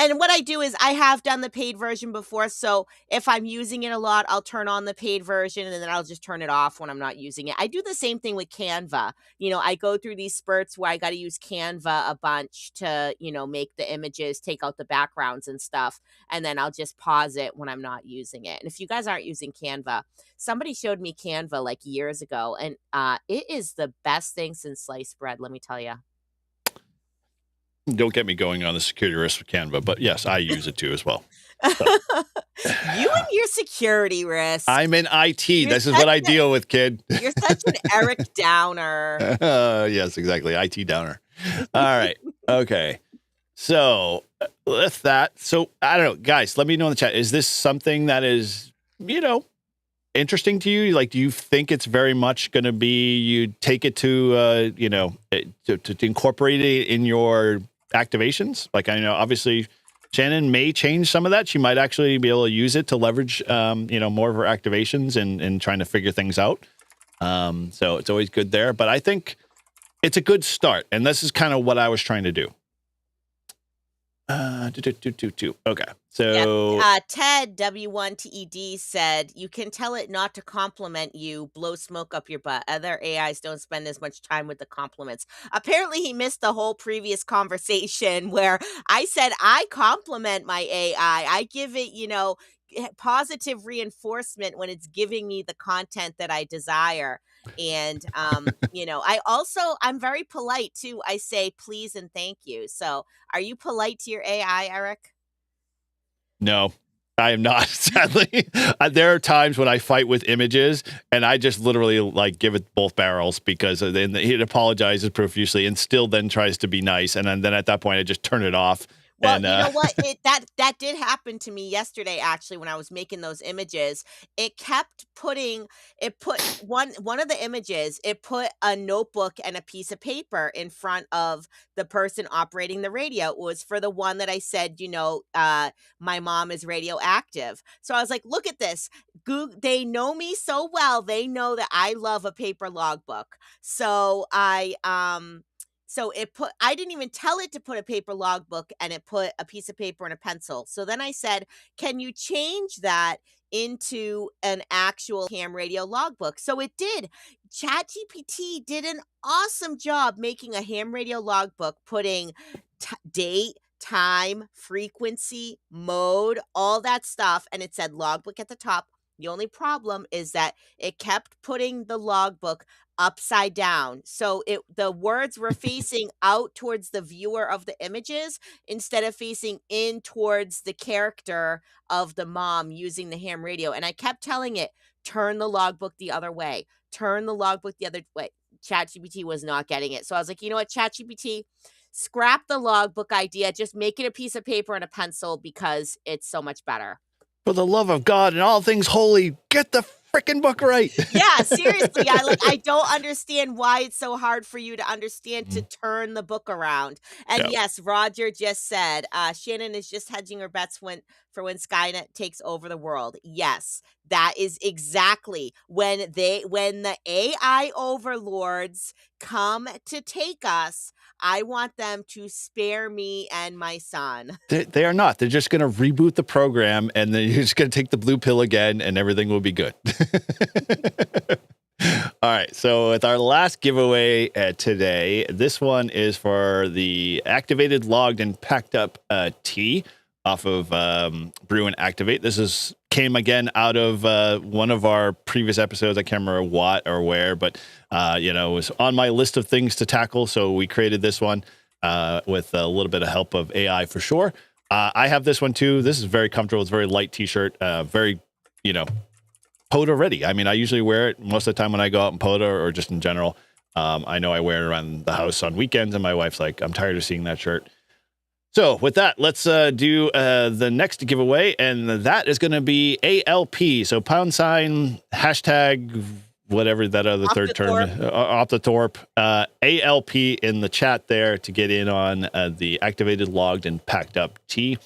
and what I do is I have done the paid version before. So if I'm using it a lot, I'll turn on the paid version and then I'll just turn it off when I'm not using it. I do the same thing with Canva. I go through these spurts where I got to use Canva a bunch to, make the images, take out the backgrounds and stuff. And then I'll just pause it when I'm not using it. And if you guys aren't using Canva, somebody showed me Canva like years ago, and it is the best thing since sliced bread, let me tell you. Don't get me going on the security risk with Canva, but yes, I use it too as well. So. You and your security risk. I'm in IT. This is what I deal with, kid. You're such an Eric Downer. Yes, exactly. IT downer. All right. Okay. So with that, I don't know, guys, let me know in the chat. Is this something that is, interesting to you? Like, do you think it's very much going to be, you take it to, to incorporate it in your activations? Like, I know obviously Shannon may change some of that. She might actually be able to use it to leverage, more of her activations and trying to figure things out. So it's always good there, but I think it's a good start. And this is kind of what I was trying to do. Okay. So Ted W1TED said, you can tell it not to compliment you, blow smoke up your butt. Other AIs don't spend as much time with the compliments. Apparently he missed the whole previous conversation where I said I compliment my AI. I give it, positive reinforcement when it's giving me the content that I desire. And I'm very polite too. I say please and thank you. So are you polite to your AI, Eric? No, I am not, sadly. There are times when I fight with images and I just literally like give it both barrels because then it apologizes profusely and still then tries to be nice. And then at that point, I just turn it off. Well, you know what? That did happen to me yesterday, actually, when I was making those images. It kept put one of the images, it put a notebook and a piece of paper in front of the person operating the radio. It was for the one that I said, my mom is radioactive. So I was like, look at this. They know me so well. They know that I love a paper logbook. So I didn't even tell it to put a paper logbook, and it put a piece of paper and a pencil. So then I said, can you change that into an actual ham radio logbook? So it did. ChatGPT did an awesome job making a ham radio logbook, putting date, time, frequency, mode, all that stuff. And it said logbook at the top. The only problem is that it kept putting the logbook upside down. So the words were facing out towards the viewer of the images instead of facing in towards the character of the mom using the ham radio. And I kept telling it, turn the logbook the other way, turn the logbook the other way. ChatGPT was not getting it. So I was like, you know what, ChatGPT, scrap the logbook idea. Just make it a piece of paper and a pencil because it's so much better. For the love of God and all things holy, get the freaking book right. Yeah, seriously. I don't understand why it's so hard for you to understand to turn the book around. And yes, Roger just said, Shannon is just hedging her bets for when Skynet takes over the world. Yes, that is exactly when the AI overlords come to take us. I want them to spare me and my son. They are not. They're just going to reboot the program, and then you're just going to take the blue pill again, and everything will be good. All right. So with our last giveaway today, this one is for the activated, logged, and packed up tea off of Brew Activate. This came again out of one of our previous episodes. I can't remember what or where, but it was on my list of things to tackle. So we created this one with a little bit of help of AI for sure. I have this one too. This is very comfortable. It's a very light t-shirt, very, POTA ready. I mean, I usually wear it most of the time when I go out in POTA or just in general. I know I wear it around the house on weekends, and my wife's like, I'm tired of seeing that shirt. So with that, let's do the next giveaway, and that is going to be ALP. So # hashtag whatever that other third term, Optothorpe, ALP in the chat there to get in on the activated, logged, and packed up tea.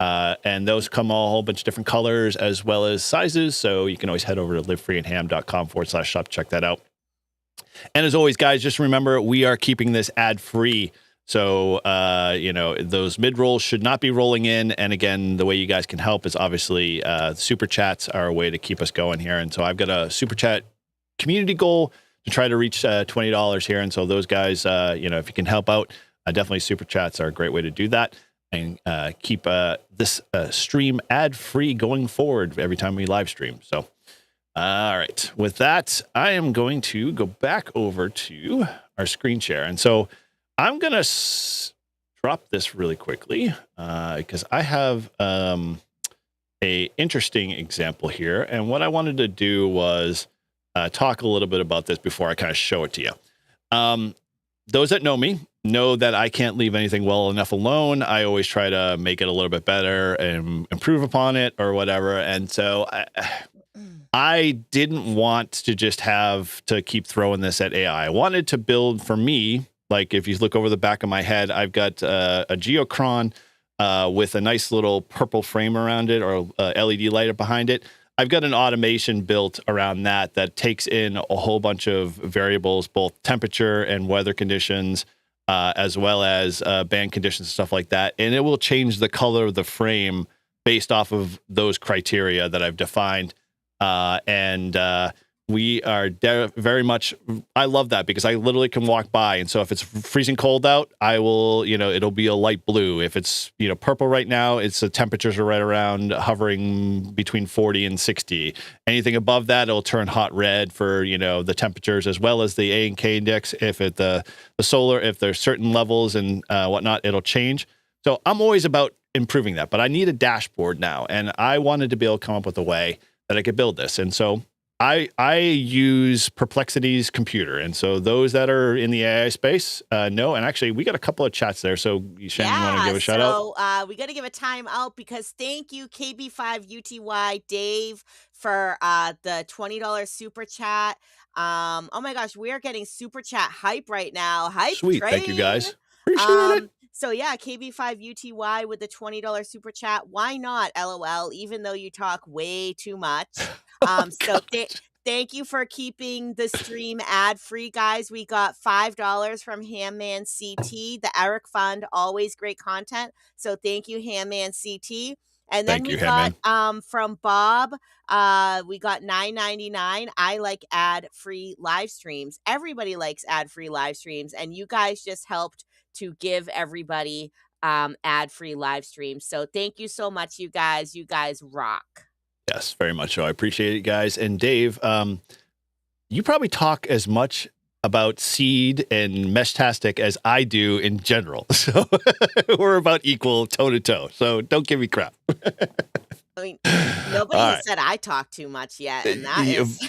And those come all a whole bunch of different colors as well as sizes. So you can always head over to livefreeandham.com/shop. Check that out. And as always, guys, just remember, we are keeping this ad free. So, those mid rolls should not be rolling in. And again, the way you guys can help is obviously super chats are a way to keep us going here. And so I've got a super chat community goal to try to reach $20 here. And so those guys, if you can help out, definitely super chats are a great way to do that and keep this stream ad free going forward every time we live stream. So, all right, with that, I am going to go back over to our screen share. And so I'm going to drop this really quickly because I have a interesting example here. And what I wanted to do was talk a little bit about this before I kind of show it to you. Those that know me know that I can't leave anything well enough alone. I always try to make it a little bit better and improve upon it or whatever. And so I didn't want to just have to keep throwing this at AI. I wanted to build for me. Like if you look over the back of my head, I've got a geochron with a nice little purple frame around it or LED light behind it. I've got an automation built around that takes in a whole bunch of variables, both temperature and weather conditions, as well as band conditions and stuff like that. And it will change the color of the frame based off of those criteria that I've defined. We are very much, I love that because I literally can walk by. And so if it's freezing cold out, I will, it'll be a light blue. If it's, purple right now, it's the temperatures are right around hovering between 40 and 60. Anything above that, it'll turn hot red for, the temperatures as well as the A and K index. If it, the solar, if there's certain levels and whatnot, it'll change. So I'm always about improving that, but I need a dashboard now. And I wanted to be able to come up with a way that I could build this. And so I use Perplexity's computer. And so those that are in the AI space know. And actually, we got a couple of chats there. So, Shannon, you want to give a shout out? We got to give a time out because thank you, KB5UTY Dave, for the $20 super chat. Oh my gosh, we are getting super chat hype right now. Hype Sweet. train. Thank you, guys. Appreciate it. So yeah, KB5UTY with the $20 super chat. Why not? LOL. Even though you talk way too much. Thank you for keeping the stream ad free, guys. We got $5 from Hamman CT, the Eric Fund. Always great content. So thank you, Hamman CT. And then we got from Bob, we got $9.99. I like ad free live streams. Everybody likes ad free live streams, and you guys just helped to give everybody ad-free live streams. So thank you so much, you guys. You guys rock. Yes, very much so. I appreciate it, guys. And Dave, you probably talk as much about seed and Meshtastic as I do in general. So we're about equal toe to toe. So don't give me crap. I mean, nobody has said I talk too much yet. And that is...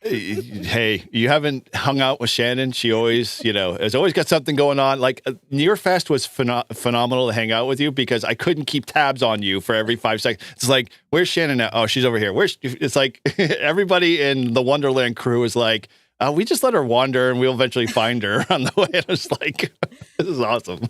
Hey, you haven't hung out with Shannon. She always, has always got something going on. Like Nearfest was phenomenal to hang out with you because I couldn't keep tabs on you for every 5 seconds. It's like, where's Shannon now? Oh, she's over here. It's like everybody in the Wonderland crew is like, we just let her wander and we'll eventually find her on the way. And I was like, this is awesome.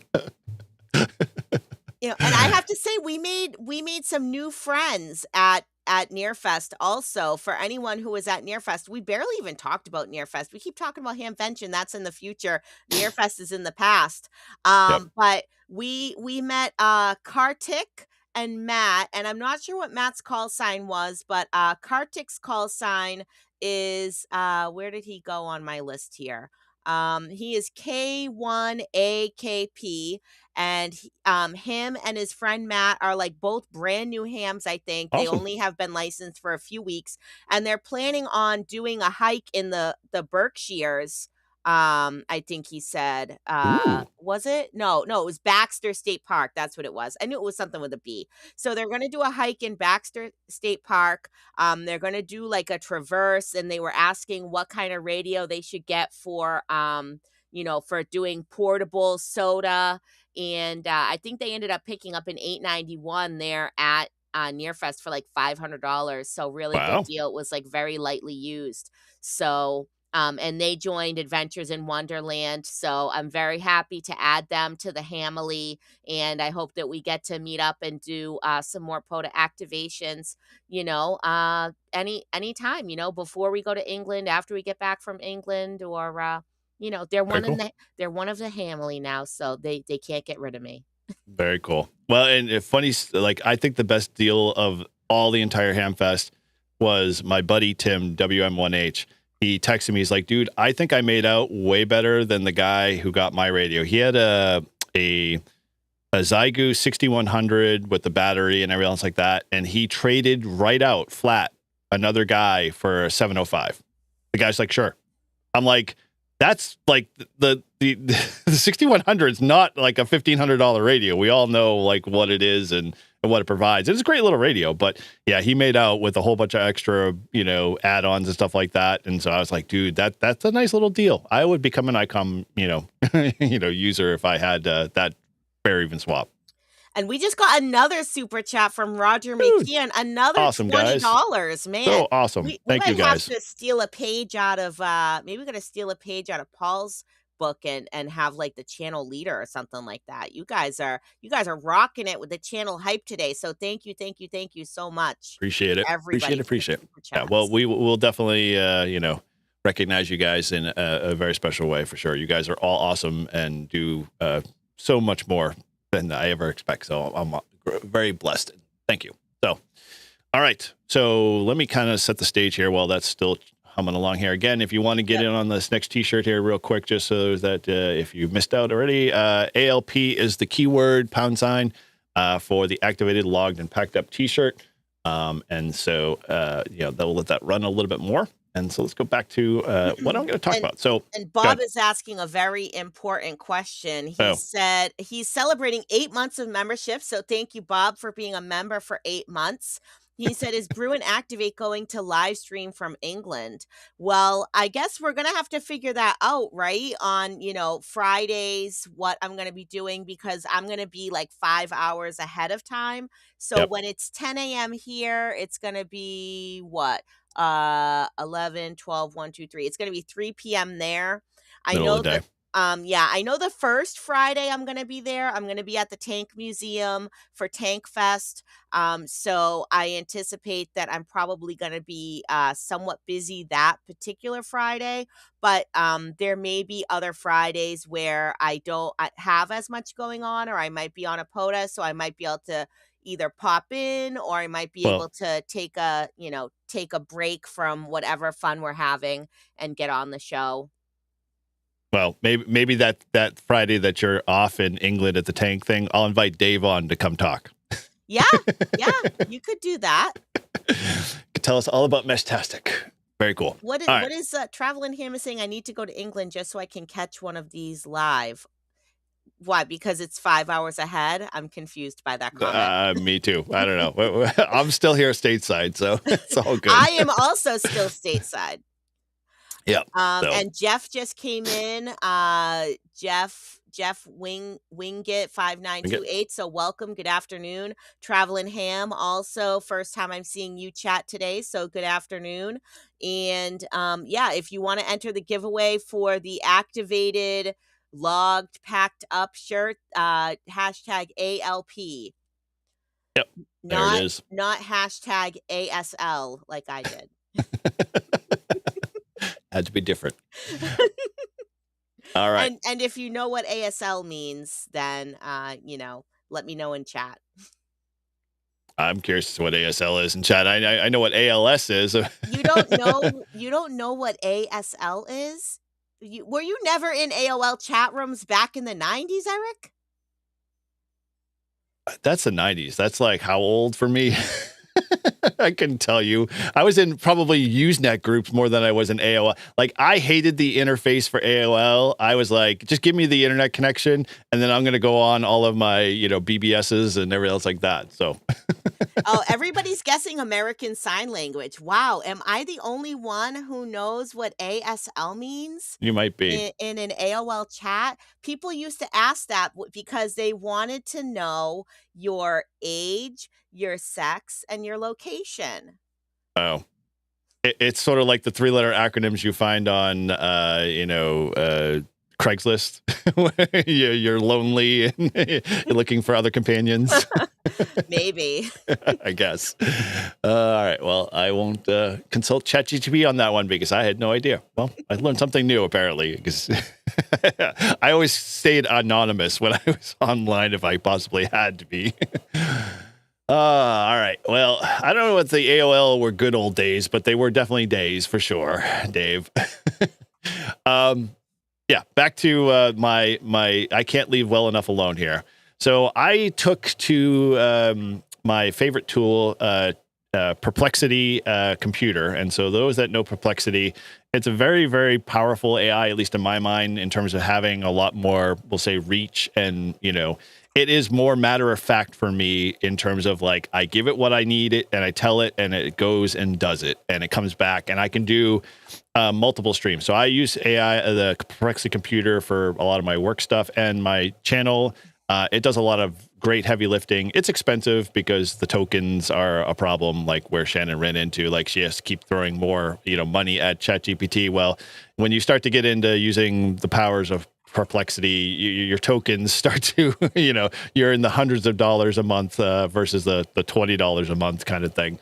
And I have to say, we made some new friends at Nearfest also. For anyone who was at Nearfest, we barely even talked about Nearfest. We keep talking about Hamvention. That's in the future. Nearfest is in the past. But we met Kartik and Matt, and I'm not sure what Matt's call sign was, but Kartik's call sign is where did he go on my list here? He is K1AKP, and him and his friend Matt are like both brand new hams. I think They only have been licensed for a few weeks, and they're planning on doing a hike in the Berkshires. I think he said, was it? No, it was Baxter State Park. That's what it was. I knew it was something with a B. So they're going to do a hike in Baxter State Park. They're going to do like a traverse, and they were asking what kind of radio they should get for, for doing portable soda. And I think they ended up picking up an 891 there at Nearfest for like $500. So really good Wow. deal. It was like very lightly used. So and they joined Adventures in Wonderland. So I'm very happy to add them to the Hamily. And I hope that we get to meet up and do some more POTA activations, anytime, before we go to England, after we get back from England, or they're Very one in cool. the they're one of the Hamily now, so they can't get rid of me. Very cool. Well, and funny, like I think the best deal of all the entire Hamfest was my buddy Tim WM1H. He texted me. He's like, "Dude, I think I made out way better than the guy who got my radio. He had a Zygu 6100 with the battery and everything else like that, and he traded right out flat another guy for a 705. The guy's like, sure. I'm like, that's like the 6100 is not like a $1,500 radio. We all know like what it is and what it provides. It's a great little radio, but yeah, he made out with a whole bunch of extra, add-ons and stuff like that. And so I was like, dude, that's a nice little deal. I would become an ICOM, user if I had that fair even swap. And we just got another super chat from Roger Dude, McKeon, another awesome, guys. $20, man. So awesome. We Thank you, might have guys. to steal a page out of maybe we're gonna steal a page out of Paul's book and have like the channel leader or something like that. You guys are rocking it with the channel hype today. So thank you so much. Appreciate it. Everybody. Appreciate it. Super Yeah, well, chats. we'll definitely, recognize you guys in a very special way for sure. You guys are all awesome and do so much more than I ever expect. So I'm very blessed. Thank you. So, all right. So let me kind of set the stage here while that's still humming along here. Again, if you want to get in on this next t-shirt here real quick, just so that if you missed out already, ALP is the keyword # for the activated, logged, and packed up t-shirt. And so, they'll let that run a little bit more. And so let's go back to what I'm going to talk about. So, and Bob is asking a very important question. He said he's celebrating 8 months of membership. So thank you, Bob, for being a member for 8 months. He said, is Brew Activate going to live stream from England? Well, I guess we're going to have to figure that out, right? On, Fridays, what I'm going to be doing, because I'm going to be like 5 hours ahead of time. So when it's 10 a.m. here, it's going to be what? 11, 12, 1, 2, 3. It's going to be 3 p.m. there. I know that. I know the first Friday I'm going to be there. I'm going to be at the Tank Museum for Tank Fest. So I anticipate that I'm probably going to be somewhat busy that particular Friday, but there may be other Fridays where I don't have as much going on, or I might be on a POTA, so I might be able to either pop in, or I might be able to take a break from whatever fun we're having and get on the show. Well, maybe that Friday that you're off in England at the Tank thing, I'll invite Dave on to come talk. Yeah, you could do that. Tell us all about Meshtastic. Very cool. What is Traveling Ham is saying? I need to go to England just so I can catch one of these live. Why? Because it's 5 hours ahead? I'm confused by that comment. Me too. I don't know. I'm still here stateside, so it's all good. I am also still stateside. Yeah. And Jeff just came in. Jeff Wingit 5928. So welcome. Good afternoon. Traveling Ham. Also, first time I'm seeing you chat today. So good afternoon. And if you want to enter the giveaway for the activated, logged, packed up shirt, hashtag ALP. Yep. There it is. Not hashtag ASL like I did. Had to be different. All right. And if you know what ASL means, then let me know in chat. I'm curious as to what ASL is in chat. I know what ALS is. You don't know what ASL is? Were you never in AOL chat rooms back in the 90s, Eric? That's the 90s. That's like how old for me? I couldn't tell you. I was in probably Usenet groups more than I was in AOL. Like, I hated the interface for AOL. I was like, just give me the internet connection, and then I'm going to go on all of my, BBSs and everything else like that. So. Oh, everybody's guessing American Sign Language. Wow. Am I the only one who knows what ASL means? You might be. In an AOL chat. People used to ask that because they wanted to know your age, your sex, and your location. Oh, it's sort of like the 3-letter acronyms you find on, Craigslist. Where you're lonely and you're looking for other companions. Maybe. I guess. All right. Well, I won't consult ChatGPT on that one because I had no idea. Well, I learned something new apparently because I always stayed anonymous when I was online if I possibly had to be. All right. Well, I don't know if the AOL were good old days, but they were definitely days for sure, Dave. Yeah, back to my I can't leave well enough alone here. So I took to my favorite tool, Perplexity computer. And so those that know Perplexity, it's a very, very powerful AI, at least in my mind, in terms of having a lot more, we'll say, reach. And, it is more matter of fact for me in terms of like, I give it what I need it and I tell it and it goes and does it and it comes back and I can do multiple streams. So I use AI, the Perplexity computer for a lot of my work stuff and my channel. It does a lot of great heavy lifting. It's expensive because the tokens are a problem, like where Shannon ran into, like she has to keep throwing more, money at ChatGPT. Well, when you start to get into using the powers of Perplexity, your tokens start to, you're in the hundreds of dollars a month versus the $20 a month kind of thing.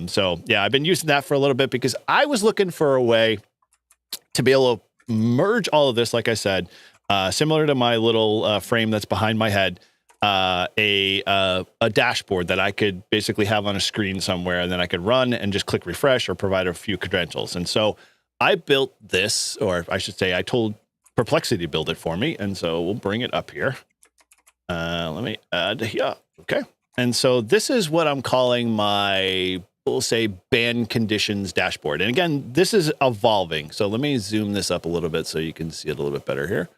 So yeah, I've been using that for a little bit because I was looking for a way to be able to merge all of this, like I said, similar to my little frame that's behind my head, a dashboard that I could basically have on a screen somewhere, and then I could run and just click refresh or provide a few credentials. And so I built this, or I should say, I told Perplexity to build it for me. And so we'll bring it up here. Let me add here. Okay. And so this is what I'm calling my, we'll say, band conditions dashboard. And again, this is evolving. So let me zoom this up a little bit so you can see it a little bit better here.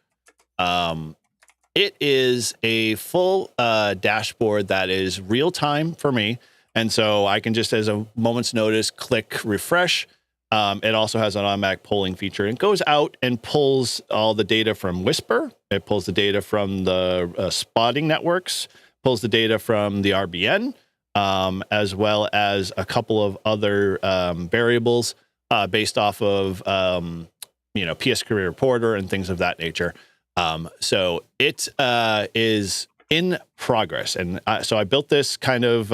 It is a full dashboard that is real time for me. And so I can just, as a moment's notice, click refresh. It also has an automatic polling feature. It goes out and pulls all the data from Whisper. It pulls the data from the spotting networks, pulls the data from the RBN, as well as a couple of other variables based off of, PS Career Reporter and things of that nature. So it is in progress. And so I built this kind of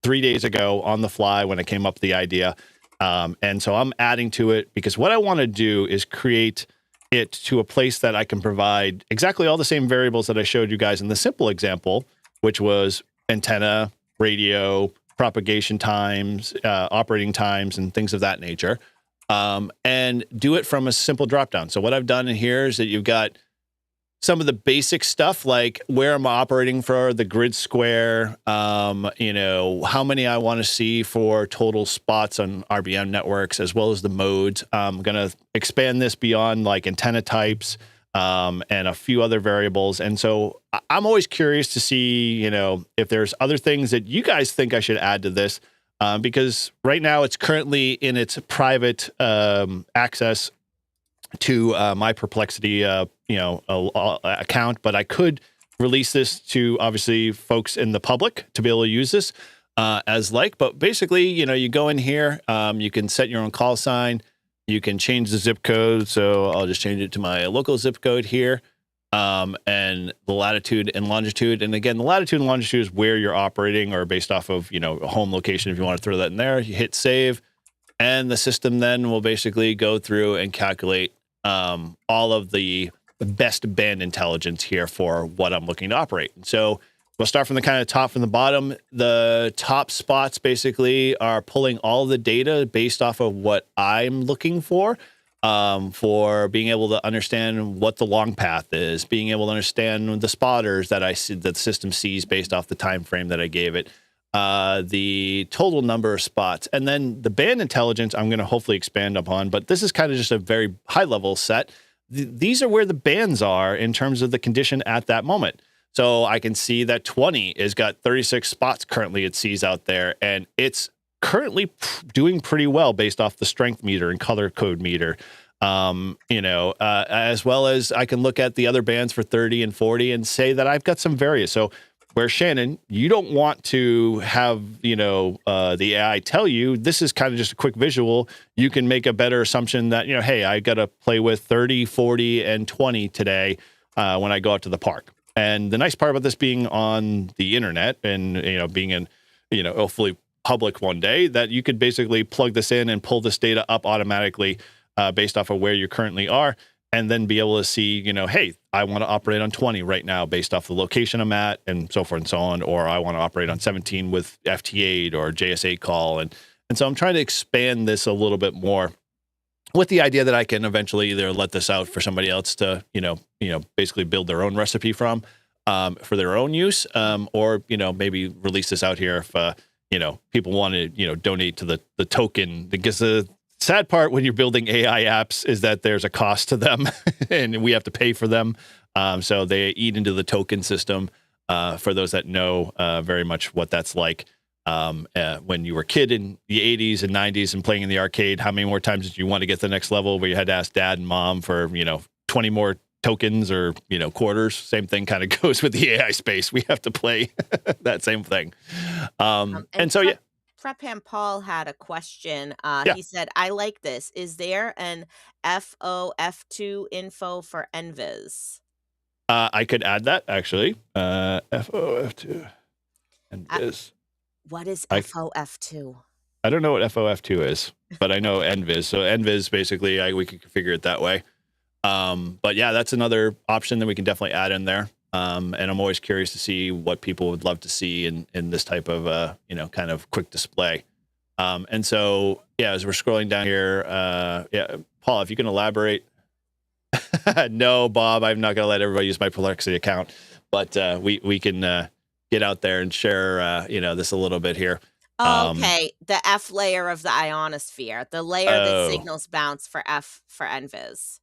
3 days ago on the fly when I came up with the idea. And so I'm adding to it because what I want to do is create it to a place that I can provide exactly all the same variables that I showed you guys in the simple example, which was antenna, radio, propagation times, operating times, and things of that nature. And do it from a simple dropdown. So what I've done in here is that you've got some of the basic stuff, like where I'm operating for the grid square, how many I want to see for total spots on RBM networks, as well as the modes. I'm going to expand this beyond like antenna types and a few other variables. And so I'm always curious to see, if there's other things that you guys think I should add to this. Because right now it's currently in its private access to my Perplexity, account, but I could release this to obviously folks in the public to be able to use this but basically, you go in here, you can set your own call sign, you can change the zip code. So I'll just change it to my local zip code here, and the latitude and longitude. And again, the latitude and longitude is where you're operating or based off of, a home location. If you want to throw that in there, you hit save, and the system then will basically go through and calculate all of the best band intelligence here for what I'm looking to operate. So we'll start from the kind of top from the bottom. The top spots basically are pulling all the data based off of what I'm looking for being able to understand what the long path is, being able to understand the spotters that I see that the system sees based off the time frame that I gave it, the total number of spots, and then the band intelligence I'm going to hopefully expand upon, but this is kind of just a very high level set. These are where the bands are in terms of the condition at that moment. So I can see that 20 has got 36 spots currently it sees out there, and it's currently doing pretty well based off the strength meter and color code meter. As well as I can look at the other bands for 30 and 40 and say that I've got some various. So where Shannon, you don't want to have, the AI tell you, this is kind of just a quick visual. You can make a better assumption that, hey, I got to play with 30, 40, and 20 today when I go out to the park. And the nice part about this being on the internet and, being in, hopefully public one day, that you could basically plug this in and pull this data up automatically based off of where you currently are. And then be able to see, hey, I want to operate on 20 right now based off the location I'm at and so forth and so on. Or I want to operate on 17 with FT8 or JS8 call. And so I'm trying to expand this a little bit more with the idea that I can eventually either let this out for somebody else to, basically build their own recipe from for their own use, or, maybe release this out here if, people want to, donate to the token, because the sad part when you're building AI apps is that there's a cost to them and we have to pay for them. So they eat into the token system. For those that know very much what that's like. When you were a kid in the 80s and 90s and playing in the arcade, how many more times did you want to get to the next level where you had to ask dad and mom for, 20 more tokens or, quarters? Same thing kind of goes with the AI space. We have to play that same thing. And so, yeah. Prep Paul had a question. Yeah. He said, I like this. Is there an FOF2 info for NVIS? I could add that, actually. FOF2. NVIS. What is FOF2? I don't know what FOF2 is, but I know NVIS. So NVIS, basically, we can configure it that way. But yeah, that's another option that we can definitely add in there. And I'm always curious to see what people would love to see in this type of, kind of quick display. And so, yeah, as we're scrolling down here, Paul, if you can elaborate. No, Bob, I'm not going to let everybody use my Perplexity account, but we can get out there and share, this a little bit here. Okay, the F layer of the ionosphere, the layer that signals bounce for F for NVIS.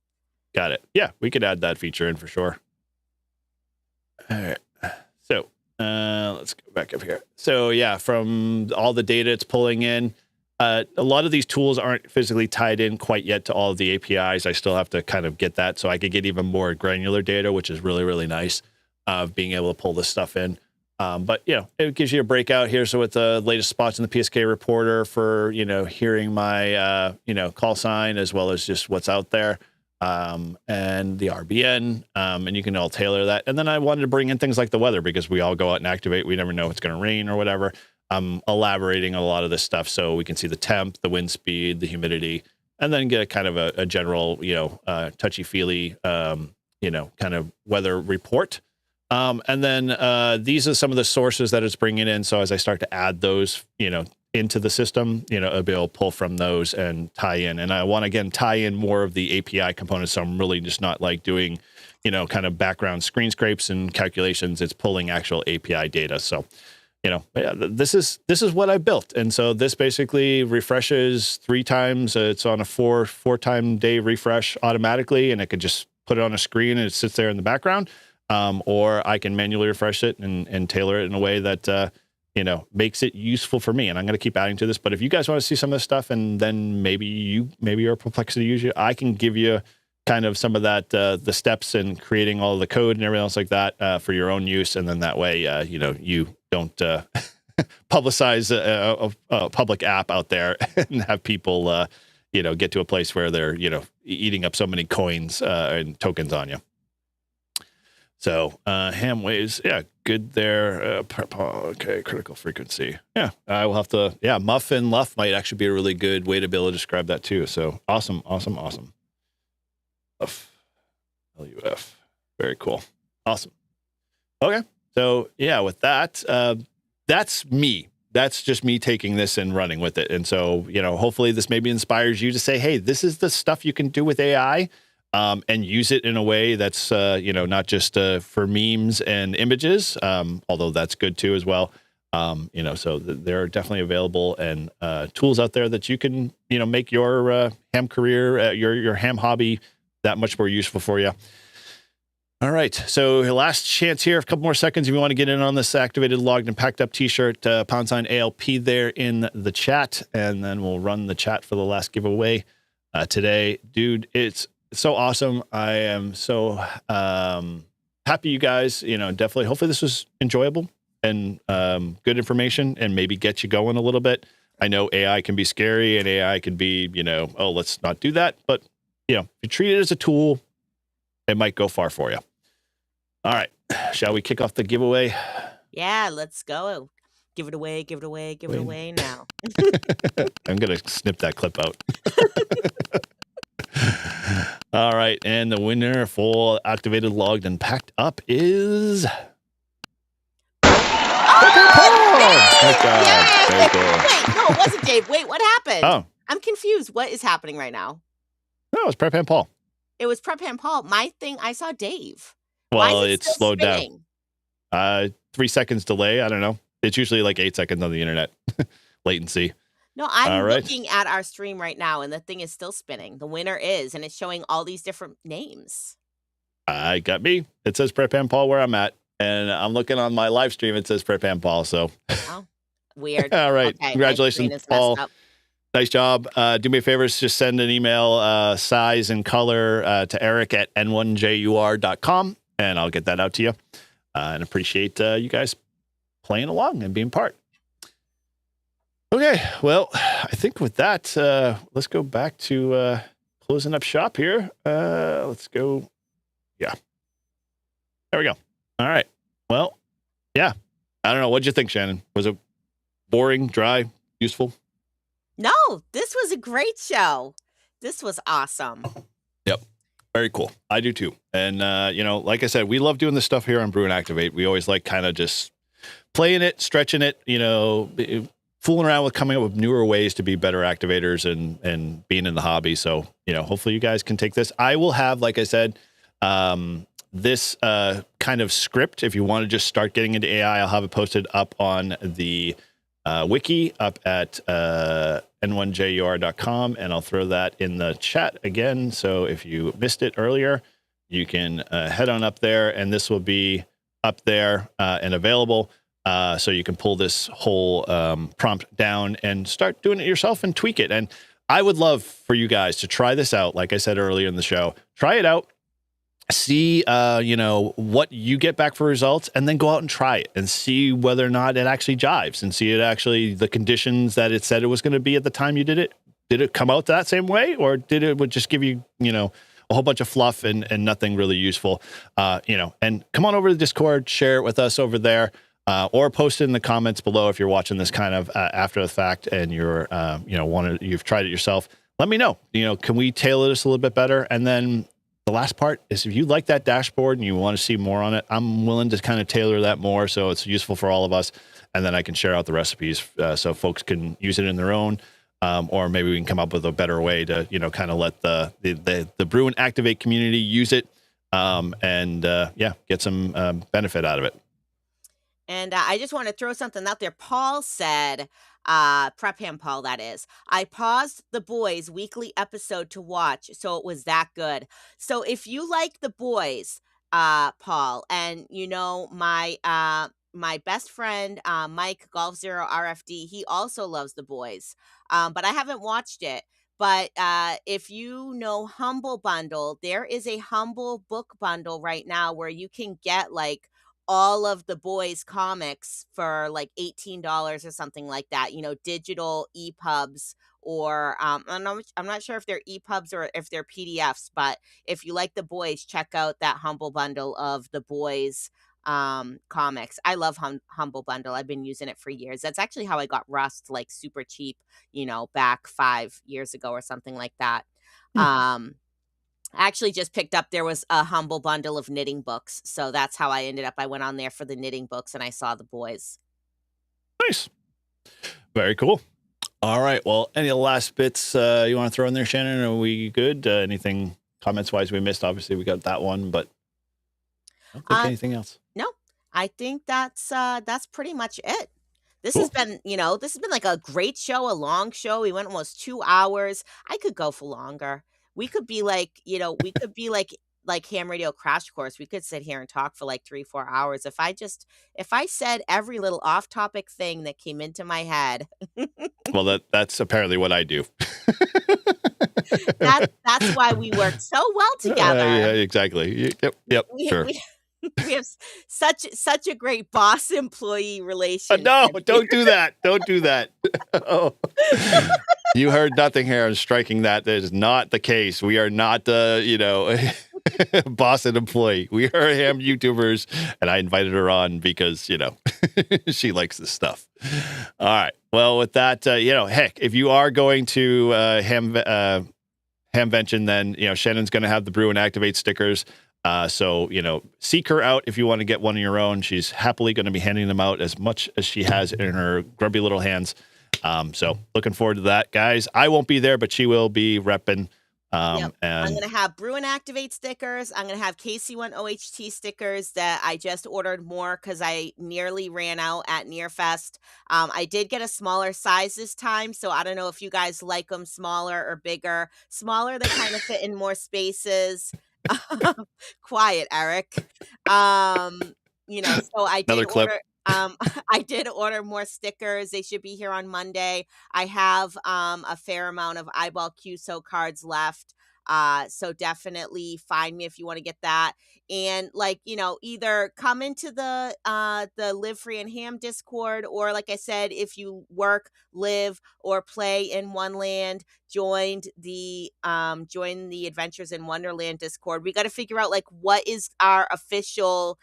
Got it. Yeah, we could add that feature in for sure. All right. So let's go back up here. So yeah, from all the data it's pulling in, a lot of these tools aren't physically tied in quite yet to all of the APIs. I still have to kind of get that so I could get even more granular data, which is really, really nice of being able to pull this stuff in. But, it gives you a breakout here. So with the latest spots in the PSK reporter for, hearing my, call sign as well as just what's out there. And the RBN, and you can all tailor that. And then I wanted to bring in things like the weather because we all go out and activate. We never know if it's going to rain or whatever. I'm elaborating a lot of this stuff so we can see the temp, the wind speed, the humidity, and then get a kind of a general, touchy-feely, kind of weather report. And then these are some of the sources that it's bringing in. So as I start to add those, into the system, I'll be able to pull from those and tie in. And I want to, again, tie in more of the API components. So I'm really just not like doing, kind of background screen scrapes and calculations. It's pulling actual API data. So, this is what I built. And so this basically refreshes 3 times. It's on a four-time day refresh automatically, and it could just put it on a screen and it sits there in the background. Or I can manually refresh it and tailor it in a way that, makes it useful for me. And I'm going to keep adding to this. But if you guys want to see some of this stuff, and then maybe you're a Perplexity user, I can give you kind of some of that, the steps in creating all the code and everything else like that for your own use. And then that way, you don't publicize a public app out there and have people, get to a place where they're, eating up so many coins and tokens on you. So ham waves, yeah, good there. Okay, critical frequency. Yeah, I will have to, muff and luff might actually be a really good way to be able to describe that too. So awesome. Luff, LUF, very cool. Awesome. Okay, so yeah, with that, that's me. That's just me taking this and running with it. And so, hopefully this maybe inspires you to say, hey, this is the stuff you can do with AI. And use it in a way that's, not just for memes and images, although that's good too as well. So they're definitely available and tools out there that you can, make your ham career, your ham hobby that much more useful for you. All right. So last chance here, a couple more seconds. If you want to get in on this activated, logged, and packed up t-shirt, # ALP there in the chat, and then we'll run the chat for the last giveaway today. Dude, it's so awesome. I am so happy you guys, definitely. Hopefully this was enjoyable and good information and maybe get you going a little bit. I know AI can be scary and AI can be, oh, let's not do that. But, if you treat it as a tool, it might go far for you. All right. Shall we kick off the giveaway? Yeah, let's go. Give it away, give it away, give it away now. I'm going to snip that clip out. All right. And the winner for Activated, Logged, and Packed Up is... Very cool. Wait, no, it wasn't Dave. Wait, what happened? Oh. I'm confused. What is happening right now? No, it was Prep Hand Paul. It was Prep Hand Paul. My thing, I saw Dave. Well, it's slowed down. 3 seconds delay. I don't know. It's usually like 8 seconds on the internet. Latency. No, I'm looking at our stream right now, and the thing is still spinning. The winner is, and it's showing all these different names. I got me. It says Prep Hand Paul where I'm at. And I'm looking on my live stream. It says Prep Hand Paul. So, weird. All right. Okay, congratulations, Paul. Nice job. Do me a favor. Just send an email, size and color to Eric at n1jur.com, and I'll get that out to you. And appreciate you guys playing along and being part. Okay. Well, I think with that, let's go back to closing up shop here. Let's go. Yeah. There we go. All right. Well, yeah. I don't know. What'd you think, Shannon? Was it boring, dry, useful? No, this was a great show. This was awesome. Yep. Very cool. I do too. And, like I said, we love doing this stuff here on Brew and Activate. We always like kind of just playing it, stretching it, fooling around with coming up with newer ways to be better activators and being in the hobby. So, hopefully you guys can take this. I will have, like I said, this kind of script. If you want to just start getting into AI, I'll have it posted up on the wiki up at n1jur.com, and I'll throw that in the chat again. So if you missed it earlier, you can head on up there, and this will be up there and available. So you can pull this whole prompt down and start doing it yourself and tweak it. And I would love for you guys to try this out. Like I said earlier in the show, try it out. See, what you get back for results, and then go out and try it and see whether or not it actually jives, and see it actually the conditions that it said it was going to be at the time you did it. Did it come out that same way, or did it would just give you, a whole bunch of fluff and nothing really useful? And come on over to the Discord, share it with us over there, or post it in the comments below if you're watching this kind of after the fact and you're, you've tried it yourself. Let me know. Can we tailor this a little bit better? And then the last part is, if you like that dashboard and you want to see more on it, I'm willing to kind of tailor that more so it's useful for all of us. And then I can share out the recipes so folks can use it in their own, or maybe we can come up with a better way to, kind of let the Brew and Activate community use it and get some benefit out of it. And I just want to throw something out there. Paul said, Prep Hand Paul, that is, I paused The Boys weekly episode to watch, so it was that good. So if you like The Boys, Paul, and my best friend, Mike Golf Zero RFD, he also loves The Boys, but I haven't watched it. But if you know Humble Bundle, there is a Humble book bundle right now where you can get like all of The Boys comics for like $18 or something like that, digital EPUBs, or I'm not sure if they're EPUBs or if they're PDFs, but if you like The Boys, check out that Humble Bundle of The Boys comics. I love Humble Bundle. I've been using it for years. That's actually how I got Rust, like super cheap, back 5 years ago or something like that. I actually just picked up, there was a Humble Bundle of knitting books. So that's how I ended up. I went on there for the knitting books and I saw The Boys. Nice. Very cool. All right. Well, any last bits you want to throw in there, Shannon? Are we good? Anything comments wise we missed? Obviously, we got that one, but I don't think anything else. No, I think that's pretty much it. This Cool. has been, this has been like a great show, a long show. We went almost 2 hours. I could go for longer. We could be like, like Ham Radio Crash Course. We could sit here and talk for like 3-4 hours. If I said every little off topic thing that came into my head. Well, that's apparently what I do. That's why we work so well together. Yeah, exactly. Yep. Sure. We have such a great boss employee relationship. No, don't do that. Don't do that. Oh. You heard nothing here. I'm striking that. That is not the case. We are not, boss and employee. We are ham YouTubers, and I invited her on because, she likes this stuff. All right. Well, with that, heck, if you are going to Hamvention, then, Shannon's going to have the Brew and Activate stickers. So, seek her out if you want to get one of your own. She's happily going to be handing them out as much as she has in her grubby little hands. So looking forward to that, guys. I won't be there, but she will be repping. Yep. And I'm going to have Brew and Activate stickers. I'm going to have KC1 OHT stickers that I just ordered more because I nearly ran out at Nearfest. I did get a smaller size this time, so I don't know if you guys like them smaller or bigger. Smaller, they kind of fit in more spaces. Quiet, Eric. So I did Another clip. order. I did order more stickers. They should be here on Monday. I have a fair amount of eyeball QSO cards left. So definitely find me if you want to get that. And either come into the Live Free and Ham Discord, or like I said, if you work, live, or play in one land, join the Adventures in Wonderland Discord. We got to figure out what is our official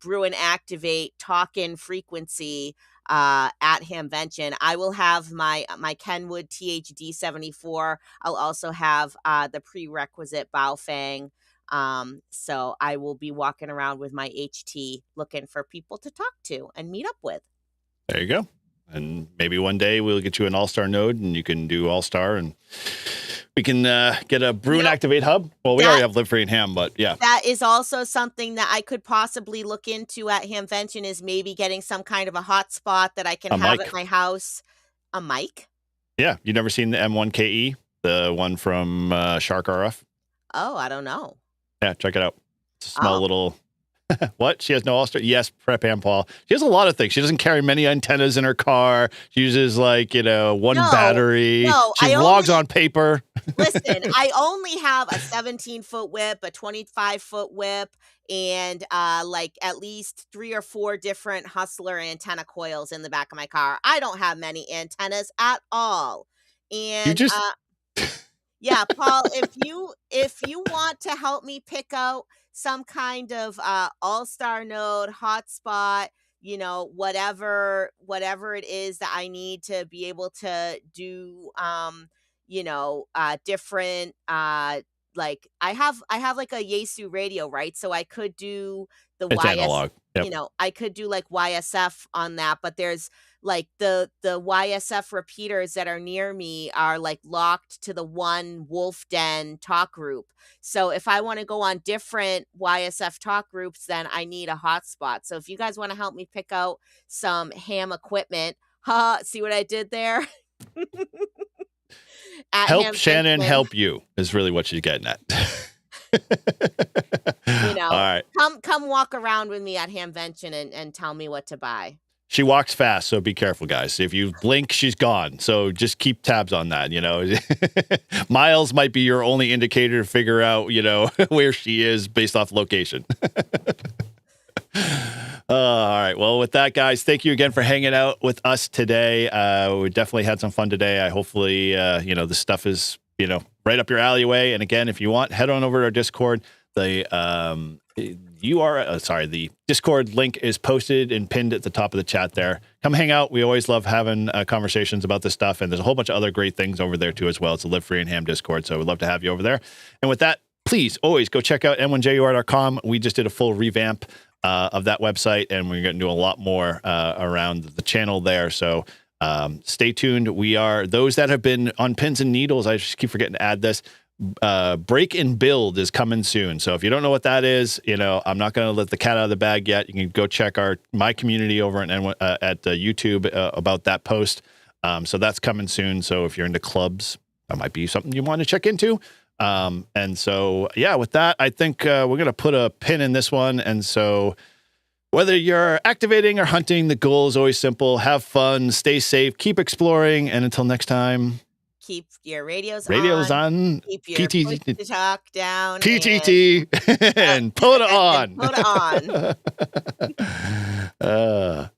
Brew and Activate talk-in frequency at Hamvention. I will have my Kenwood THD 74. I'll also have the prerequisite Baofeng. So I will be walking around with my HT looking for people to talk to and meet up with. There you go. And maybe one day we'll get you an all-star node and you can do all-star, and we can get a Brew and Activate hub. Well, we already have Live Free and Ham, but yeah. That is also something that I could possibly look into at Hamvention, is maybe getting some kind of a hotspot that I can have at my house. A mic? Yeah. You never seen the M1KE, the one from Shark RF? Oh, I don't know. Yeah, check it out. It's a small little... What? She has no all-star? Yes, Prep and Paul. She has a lot of things. She doesn't carry many antennas in her car. She uses one battery. No, she vlogs on paper. Listen, I only have a 17-foot whip, a 25-foot whip, and at least 3 or 4 different Hustler antenna coils in the back of my car. I don't have many antennas at all. And you just... yeah, Paul, if you want to help me pick out some kind of all-star node, hotspot, whatever it is that I need to be able to do, different, I have like a Yaesu radio, right? So I could do the analog. Yep. I could do YSF on that, but there's the YSF repeaters that are near me are locked to the one Wolf Den talk group. So if I want to go on different YSF talk groups, then I need a hotspot. So if you guys want to help me pick out some ham equipment, see what I did there? Help Shannon help you is really what she's getting at. All right. Come walk around with me at Hamvention and tell me what to buy. She walks fast, so be careful, guys. If you blink, she's gone. So just keep tabs on that, Miles might be your only indicator to figure out, where she is based off location. All right. Well, with that, guys, thank you again for hanging out with us today. We definitely had some fun today. Hopefully, the stuff is, right up your alleyway. And again, if you want, head on over to our Discord. The Discord link is posted and pinned at the top of the chat there. Come hang out. We always love having conversations about this stuff. And there's a whole bunch of other great things over there too as well. It's a Live Free and Ham Discord. So we'd love to have you over there. And with that, please always go check out n1jur.com. We just did a full revamp of that website, and we're going to do a lot more around the channel there. So stay tuned. We are those that have been on pins and needles. I just keep forgetting to add this. Break and build is coming soon. So if you don't know what that is, I'm not going to let the cat out of the bag yet. You can go check my community over at YouTube about that post. So that's coming soon. So if you're into clubs, that might be something you want to check into. And so, yeah, with that, I think we're going to put a pin in this one. And so whether you're activating or hunting, the goal is always simple. Have fun, stay safe, keep exploring. And until next time, keep your radios on, keep your push PTT, to talk down, PTT, and POTA and on. POTA on.